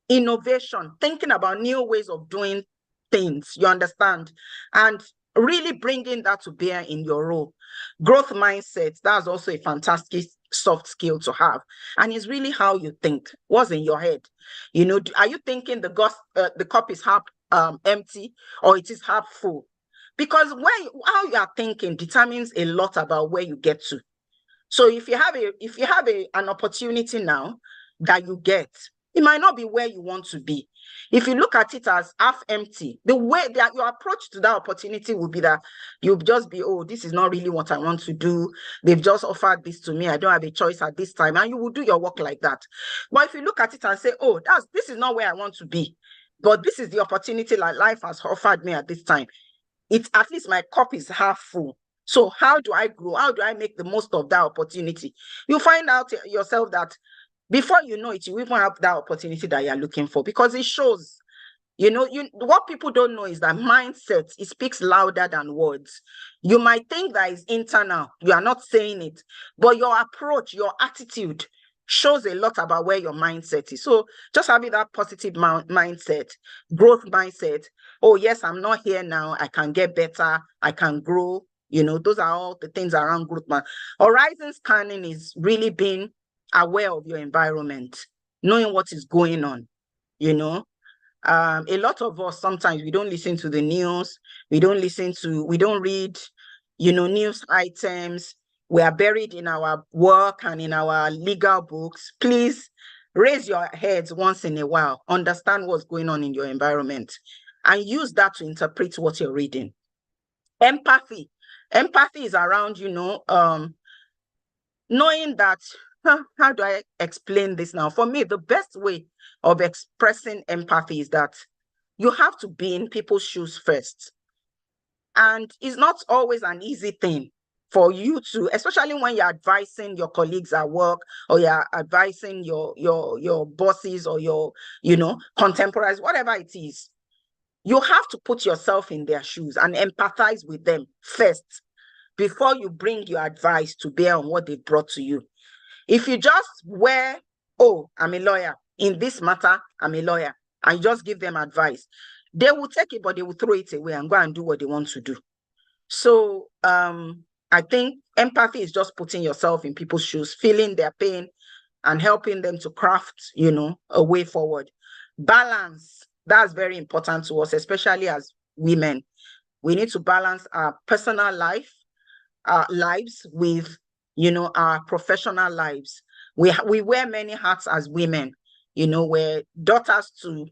innovation, thinking about new ways of doing things, you understand, and really bringing that to bear in your role. Growth mindset, that's also a fantastic soft skill to have, and it's really how you think. What's in your head? Are you thinking the cup is half empty or it is half full? Because how you are thinking determines a lot about where you get to. So if you have an opportunity now that you get, it might not be where you want to be. If you look at it as half empty, the way that your approach to that opportunity will be that you'll just be, oh, this is not really what I want to do. They've just offered this to me. I don't have a choice at this time. And you will do your work like that. But if you look at it and say, oh, this is not where I want to be, but this is the opportunity that life has offered me at this time. It's at least my cup is half full. So how do I grow? How do I make the most of that opportunity? You find out yourself that before you know it, you even have that opportunity that you're looking for, because it shows, what people don't know is that mindset, it speaks louder than words. You might think that it's internal, you are not saying it, but your approach, your attitude shows a lot about where your mindset is. So just having that positive mindset, growth mindset. Oh yes, I'm not here now. I can get better. I can grow. Those are all the things around growth. Horizon scanning is really being aware of your environment, knowing what is going on. A lot of us, sometimes we don't listen to the news. We don't read, news items. We are buried in our work and in our legal books. Please raise your heads once in a while, understand what's going on in your environment, and use that to interpret what you're reading. Empathy is around, knowing that, how do I explain this now? For me, the best way of expressing empathy is that you have to be in people's shoes first. And it's not always an easy thing for you to, especially when you're advising your colleagues at work, or you're advising your bosses or your, contemporaries, whatever it is. You have to put yourself in their shoes and empathize with them first before you bring your advice to bear on what they brought to you. If you just oh, I'm a lawyer, in this matter, I'm a lawyer, and you just give them advice, they will take it, but they will throw it away and go and do what they want to do. So I think empathy is just putting yourself in people's shoes, feeling their pain and helping them to craft, a way forward. Balance, that's very important to us, especially as women. We need to balance our personal lives with, our professional lives. We wear many hats as women. We're daughters to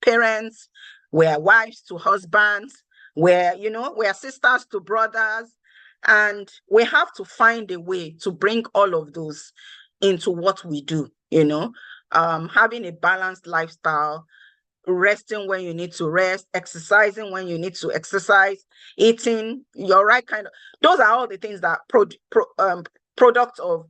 parents, we're wives to husbands, we're sisters to brothers, and we have to find a way to bring all of those into what we do. Having a balanced lifestyle resting when you need to rest, exercising when you need to exercise, eating your right kind of, those are all the things that product of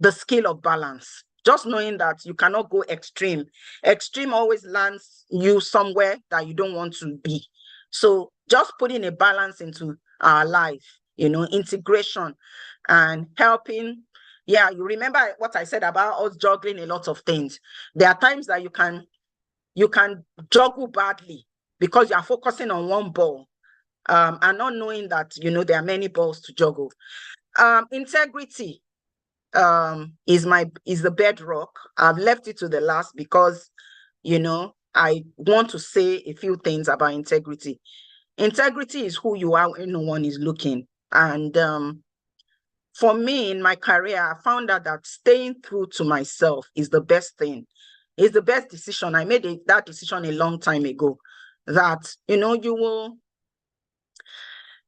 the skill of balance. Just knowing that you cannot go extreme. Extreme always lands you somewhere that you don't want to be. So just putting a balance into our life, integration and helping. Yeah, you remember what I said about us juggling a lot of things. There are times that you can juggle badly because you are focusing on one ball, and not knowing that, there are many balls to juggle. Integrity is the bedrock. I've left it to the last because, I want to say a few things about integrity. Integrity is who you are when no one is looking. And for me, in my career, I found out that staying true to myself is the best thing. It's the best decision. I made that decision a long time ago, that, you will,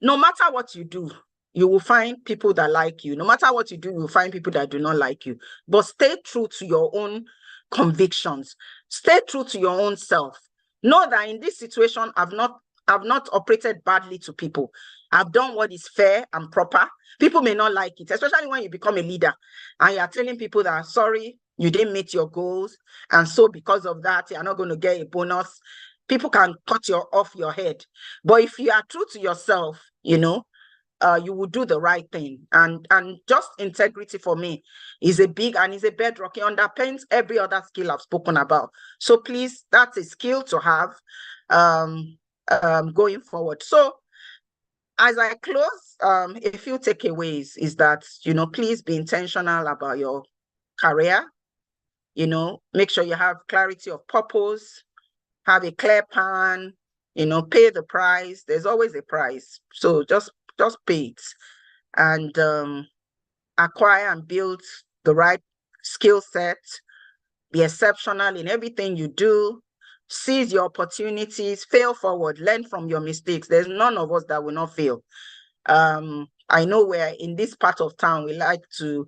no matter what you do, you will find people that like you. No matter what you do, you will find people that do not like you. But stay true to your own convictions. Stay true to your own self. Know that in this situation, I've not operated badly to people. I've done what is fair and proper. People may not like it, especially when you become a leader and you're telling people that, sorry, you didn't meet your goals, and so because of that, you're not going to get a bonus. People can cut you off your head. But if you are true to yourself, you will do the right thing. And just integrity for me is a bedrock. It underpins every other skill I've spoken about. So please, that's a skill to have going forward. So as I close, a few takeaways is that, please be intentional about your career. Make sure you have clarity of purpose, have a clear plan, pay the price. There's always a price. So just pay it, and acquire and build the right skill set. Be exceptional in everything you do. Seize your opportunities, fail forward, learn from your mistakes. There's none of us that will not fail. I know we're in this part of town, we like to,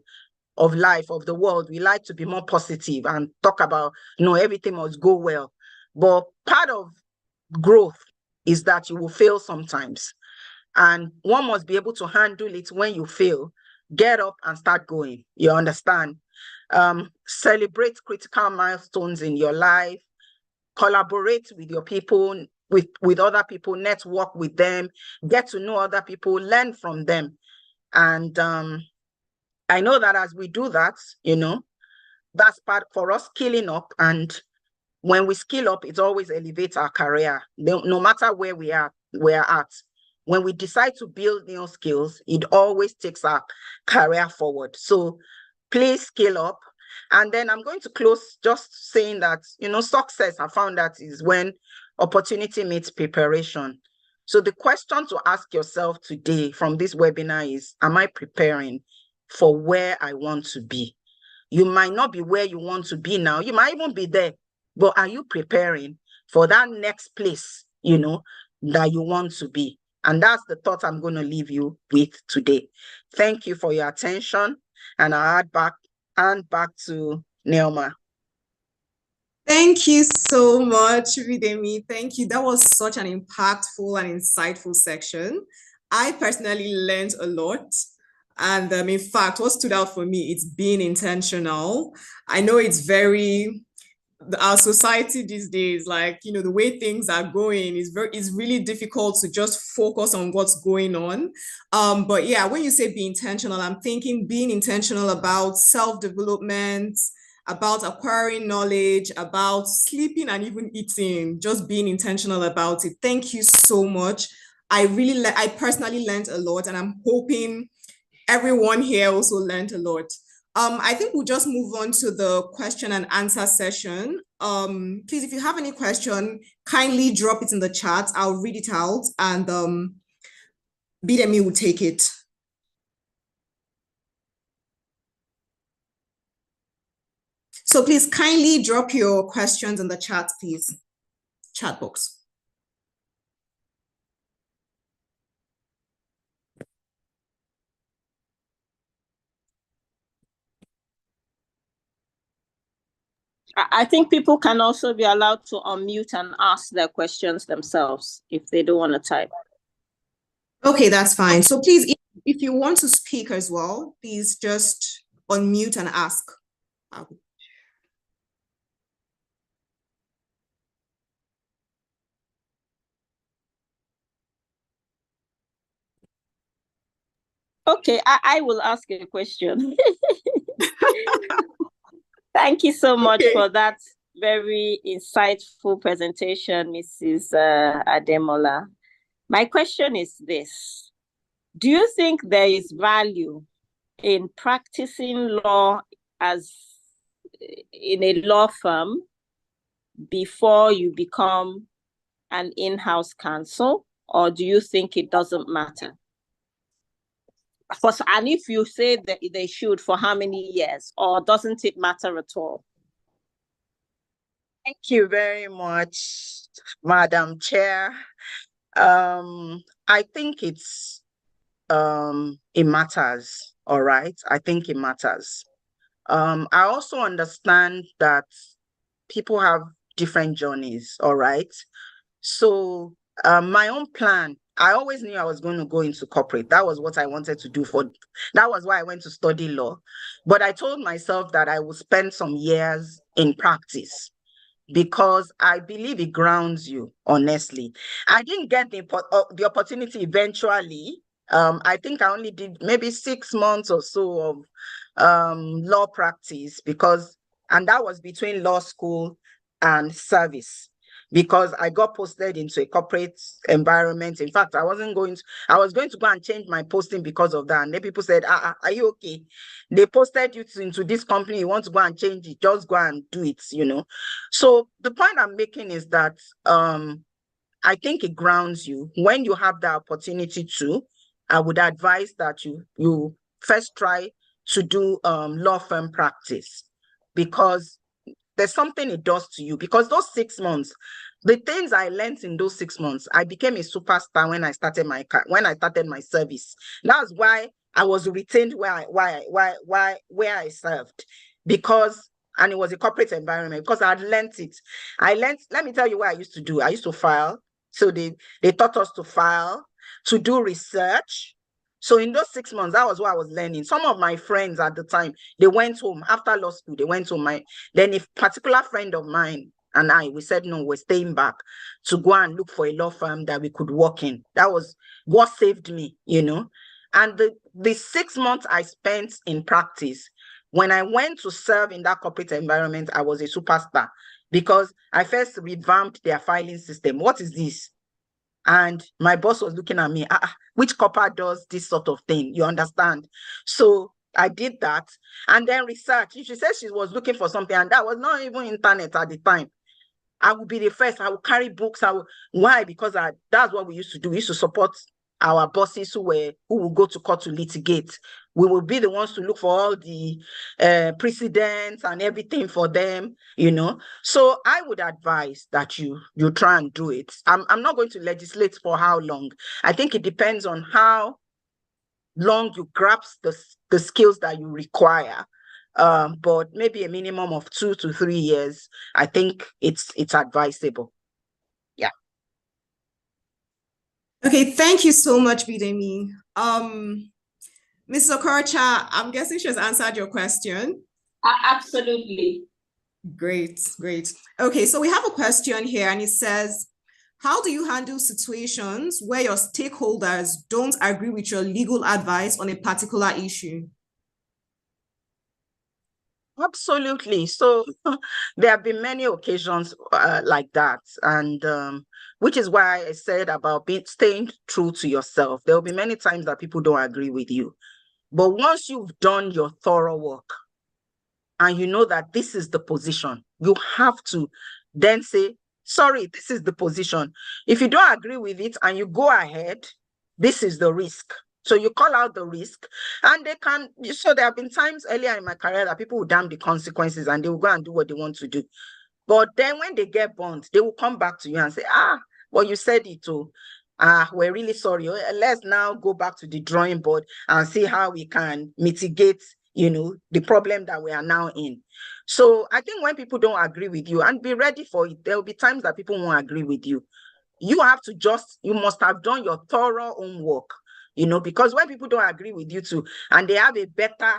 of life, of the world, we like to be more positive and talk about, everything must go well. But part of growth is that you will fail sometimes. And one must be able to handle it when you fail. Get up and start going. You understand? Celebrate critical milestones in your life. Collaborate with your people, with other people, network with them, get to know other people, learn from them. And I know that as we do that, that's part for us skilling up. And when we skill up, it always elevates our career. No matter where we're at. When we decide to build new skills, it always takes our career forward. So please skill up. And then I'm going to close just saying that, success, I found that is when opportunity meets preparation. So the question to ask yourself today from this webinar is, am I preparing for where I want to be? You might not be where you want to be now. You might even be there, but are you preparing for that next place, that you want to be? And that's the thought I'm going to leave you with today. Thank you for your attention. And I'll hand back to Neoma. Thank you so much, Videmi. Thank you. That was such an impactful and insightful section. I personally learned a lot. And in fact, what stood out for me, it's being intentional. I know it's our society these days, like, the way things are going is really difficult to just focus on what's going on. But yeah, when you say be intentional, I'm thinking being intentional about self-development, about acquiring knowledge, about sleeping and even eating, just being intentional about it. Thank you so much. I personally learned a lot, and I'm hoping everyone here also learned a lot. I think we'll just move on to the question and answer session. Please, if you have any question, kindly drop it in the chat. I'll read it out, and Bidemi will take it. So please kindly drop your questions in the chat, please. Chat box. I think people can also be allowed to unmute and ask their questions themselves if they don't want to type. Okay, that's fine. So please, if you want to speak as well, please just unmute and ask. Okay, I will ask a question. Thank you so much for that very insightful presentation, Mrs. Ademola. My question is this. Do you think there is value in practicing law as in a law firm before you become an in-house counsel, or do you think it doesn't matter? And if you say that they should, for how many years, or doesn't it matter at all? Thank you very much, Madam Chair. I think it matters, all right? I think it matters. I also understand that people have different journeys, all right? So my own plan, I always knew I was going to go into corporate. That was what I wanted to do that was why I went to study law. But I told myself that I would spend some years in practice because I believe it grounds you, honestly. I didn't get the opportunity eventually. I think I only did maybe 6 months or so of law practice and that was between law school and service, because I got posted into a corporate environment. In fact, I was going to go and change my posting because of that. And then people said, are you okay? They posted you into this company, you want to go and change it, just go and do it, So the point I'm making is that I think it grounds you. When you have the opportunity to, I would advise that you first try to do law firm practice, because there's something it does to you. Because those 6 months, the things I learned in those 6 months, I became a superstar when I started my service. That's why I was retained where I served, and it was a corporate environment, because I had learned it. Let me tell you what I used to do. I used to file. So they taught us to file, to do research. So in those 6 months, that was what I was learning. Some of my friends at the time, they went home after law school. They went home. Then a particular friend of mine and we said, no, we're staying back to go and look for a law firm that we could work in. That was what saved me, And the 6 months I spent in practice, when I went to serve in that corporate environment, I was a superstar, because I first revamped their filing system. What is this? And my boss was looking at me, which copper does this sort of thing? You understand? So I did that. And then research. She said she was looking for something, and that was not even internet at the time. I would be the first. I would carry books. Why? Because that's what we used to do. We used to support our bosses who would go to court to litigate. We would be the ones to look for all the precedents and everything for them, So I would advise that you try and do it. I'm not going to legislate for how long. I think it depends on how long you grasp the skills that you require. But maybe a minimum of 2 to 3 years, I think it's advisable. Yeah. Okay, thank you so much, Bidemi. Mrs. Okorocha, I'm guessing she has answered your question. Absolutely. Great. Okay, so we have a question here, and it says, how do you handle situations where your stakeholders don't agree with your legal advice on a particular issue? Absolutely. So there have been many occasions like that, and which is why I said about staying true to yourself. There will be many times that people don't agree with you, but once you've done your thorough work and you know that this is the position, you have to then say, sorry, this is the position. If you don't agree with it and you go ahead, this is the risk. So you call out the risk, and so there have been times earlier in my career that people would damn the consequences and they will go and do what they want to do. But then when they get burnt, they will come back to you and say, well, you said it too. We're really sorry. Let's now go back to the drawing board and see how we can mitigate, the problem that we are now in. So I think when people don't agree with you, and be ready for it, there will be times that people won't agree with you. You must have done your thorough homework, because when people don't agree with you too, and they have a better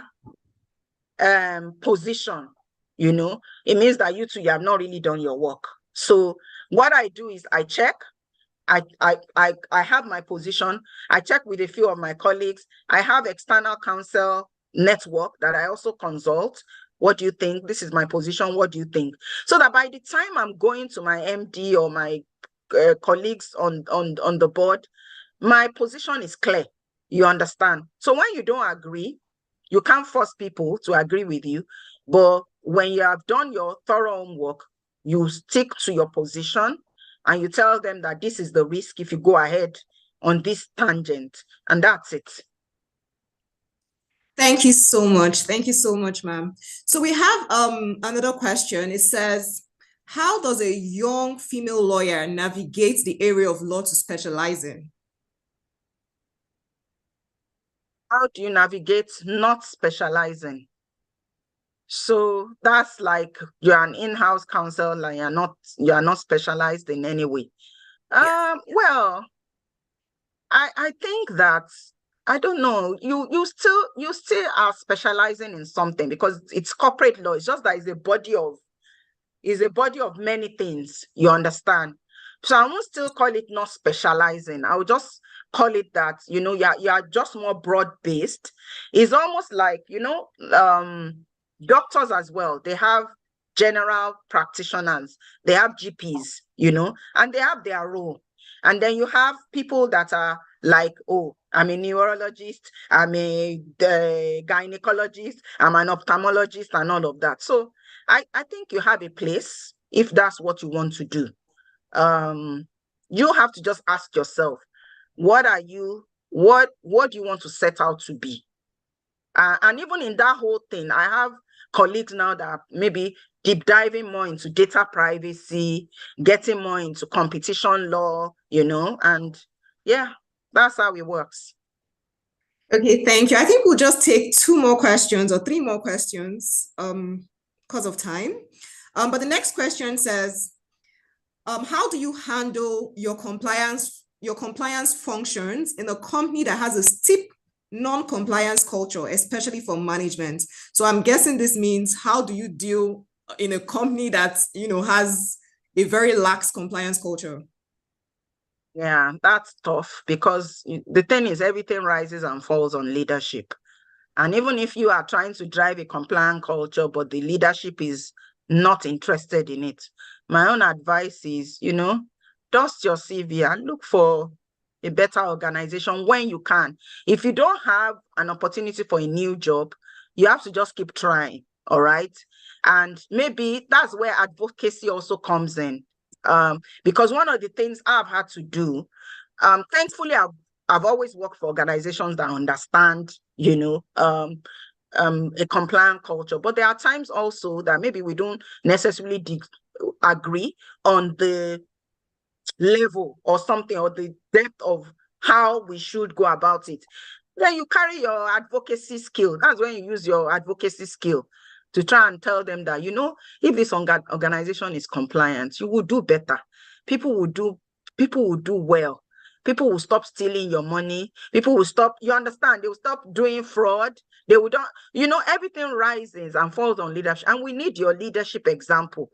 position, it means that you have not really done your work. So what I do is I check. I have my position. I check with a few of my colleagues. I have external counsel network that I also consult. What do you think? This is my position. What do you think? So that by the time I'm going to my MD or my colleagues on the board, my position is clear. You understand? So when you don't agree, you can't force people to agree with you. But when you have done your thorough homework, you stick to your position and you tell them that this is the risk if you go ahead on this tangent, and that's it. Thank you so much. Thank you so much, ma'am. So we have another question. It says, how does a young female lawyer navigate the area of law to specialize in? How do you navigate not specializing? So that's like you're an in-house counsel and you're not specialized in any way. Well, I think that, I don't know, you still are specializing in something because it's corporate law. It's just that it's a body of many things, you understand? So I won't still call it not specializing. I would just call it that, you're just more broad-based. It's almost like, doctors as well. They have general practitioners, they have GPs, and they have their role. And then you have people that are like, oh, I'm a neurologist, I'm a gynecologist, I'm an ophthalmologist, and all of that. So I think you have a place if that's what you want to do. You have to just ask yourself, what do you want to set out to be? And even in that whole thing, I have colleagues now that are maybe deep diving more into data privacy, getting more into competition law, and yeah, that's how it works. Okay, thank you. I think we'll just take 2 more questions or 3 more questions because of time. But the next question says, how do you handle your compliance functions in a company that has a steep non-compliance culture, especially for management? So I'm guessing this means, how do you deal in a company that has a very lax compliance culture? Yeah, that's tough because the thing is, everything rises and falls on leadership. And even if you are trying to drive a compliant culture, but the leadership is not interested in it, my own advice is, dust your CV and look for a better organization when you can. If you don't have an opportunity for a new job, you have to just keep trying, all right? And maybe that's where advocacy also comes in. Because one of the things I've had to do, thankfully, I've always worked for organizations that understand, a compliant culture. But there are times also that maybe we don't necessarily agree on the level or something, or the depth of how we should go about it. Then you carry your advocacy skill. That's when you use your advocacy skill to try and tell them that, if this organization is compliant, you will do better. People will do well. People will stop stealing your money. People will stop, you understand, they will stop doing fraud. They will don't, everything rises and falls on leadership. And we need your leadership example,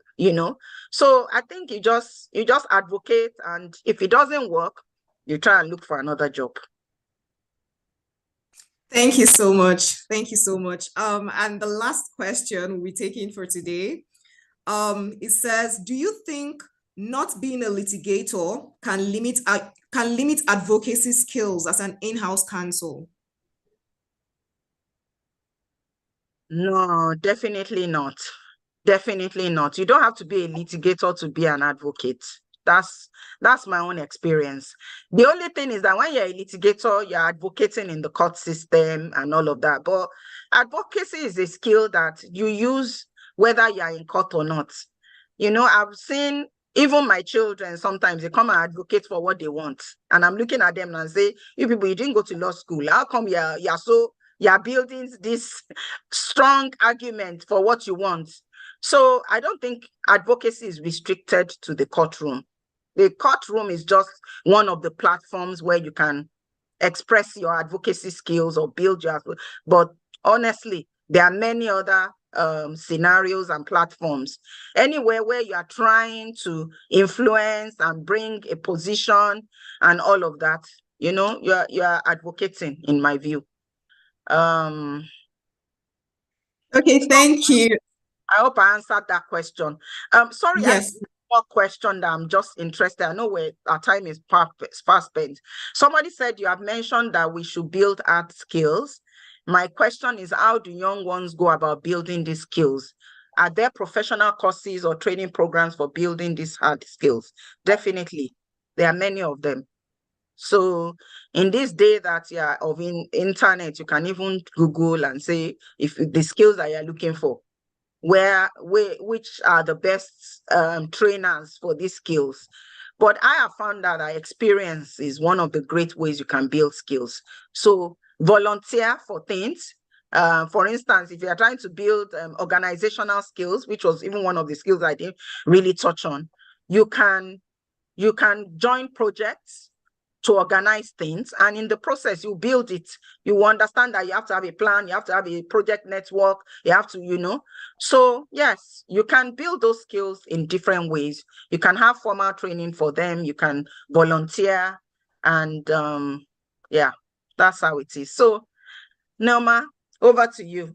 So I think you just advocate, and if it doesn't work, you try and look for another job. Thank you so much. Thank you so much. And the last question we're taking for today, it says, do you think not being a litigator can limit advocacy skills as an in-house counsel? No, definitely not. Definitely not. You don't have to be a litigator to be an advocate. That's my own experience. The only thing is that when you're a litigator, you're advocating in the court system and all of that. But advocacy is a skill that you use whether you're in court or not. I've seen even my children, sometimes they come and advocate for what they want. And I'm looking at them and say, you people, you didn't go to law school. How come you're so you're building this strong argument for what you want. So I don't think advocacy is restricted to the courtroom. The courtroom is just one of the platforms where you can express your advocacy skills or build your, but honestly, there are many other scenarios and platforms. Anywhere where you are trying to influence and bring a position and all of that, you know, you are advocating, in my view. Okay, thank you. I hope I answered that question. Sorry, Yes. I have one question that I'm just interested. I know where our time is fast spent. Somebody said you have mentioned that we should build art skills. My question is, how do young ones go about building these skills? Are there professional courses or training programs for building these hard skills? Definitely, there are many of them. So in this day that of internet, you can even Google and say if the skills that you're looking for, which are the best trainers for these skills. But I have found that experience is one of the great ways you can build skills. So volunteer for things. For instance, if you are trying to build organizational skills, which was even one of the skills I didn't really touch on, you can join projects to organize things, and in the process you build it. You understand that you have to have a plan, you have to have a project network, you have to, you know. So yes, you can build those skills in different ways. You can have formal training for them, you can volunteer, and yeah, that's how it is. So Nelma, over to you.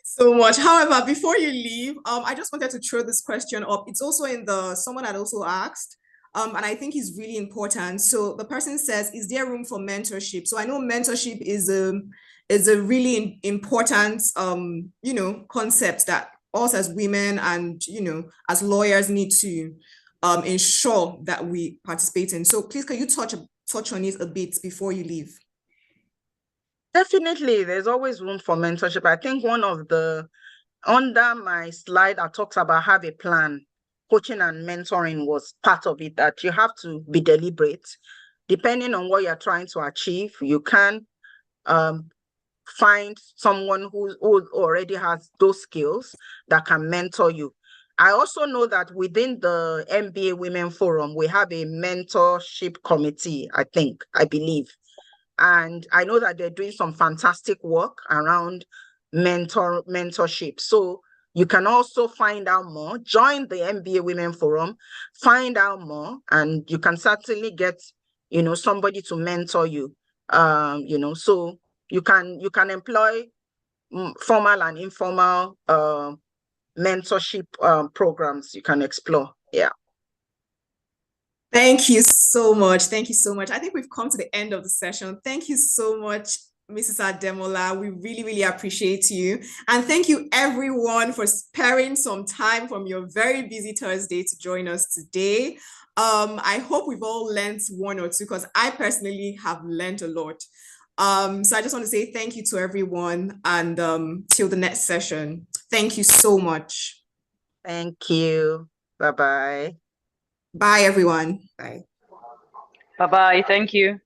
So much. However, before you leave, I just wanted to throw this question up. It's also in someone had also asked, and I think it's really important. So the person says, is there room for mentorship? So I know mentorship is a really important concept that us as women and as lawyers need to ensure that we participate in. So please, can you touch on it a bit before you leave? Definitely, there's always room for mentorship. I think one of under my slide that talks about have a plan, coaching and mentoring was part of it, that you have to be deliberate. Depending on what you're trying to achieve, you can find someone who already has those skills that can mentor you. I also know that within the MBA Women Forum, we have a mentorship committee, I believe. And I know that they're doing some fantastic work around mentorship. So you can also find out more, join the MBA Women Forum, find out more, and you can certainly get, somebody to mentor you. So you can employ formal and informal mentorship programs you can explore. Yeah. Thank you so much. Thank you so much. I think we've come to the end of the session. Thank you so much, Mrs. Ademola. We really, really appreciate you. And thank you everyone for sparing some time from your very busy Thursday to join us today. I hope we've all learned one or two, because I personally have learned a lot. So I just want to say thank you to everyone, and till the next session. Thank you so much. Thank you. Bye-bye. Bye, everyone. Bye. Bye-bye. Thank you.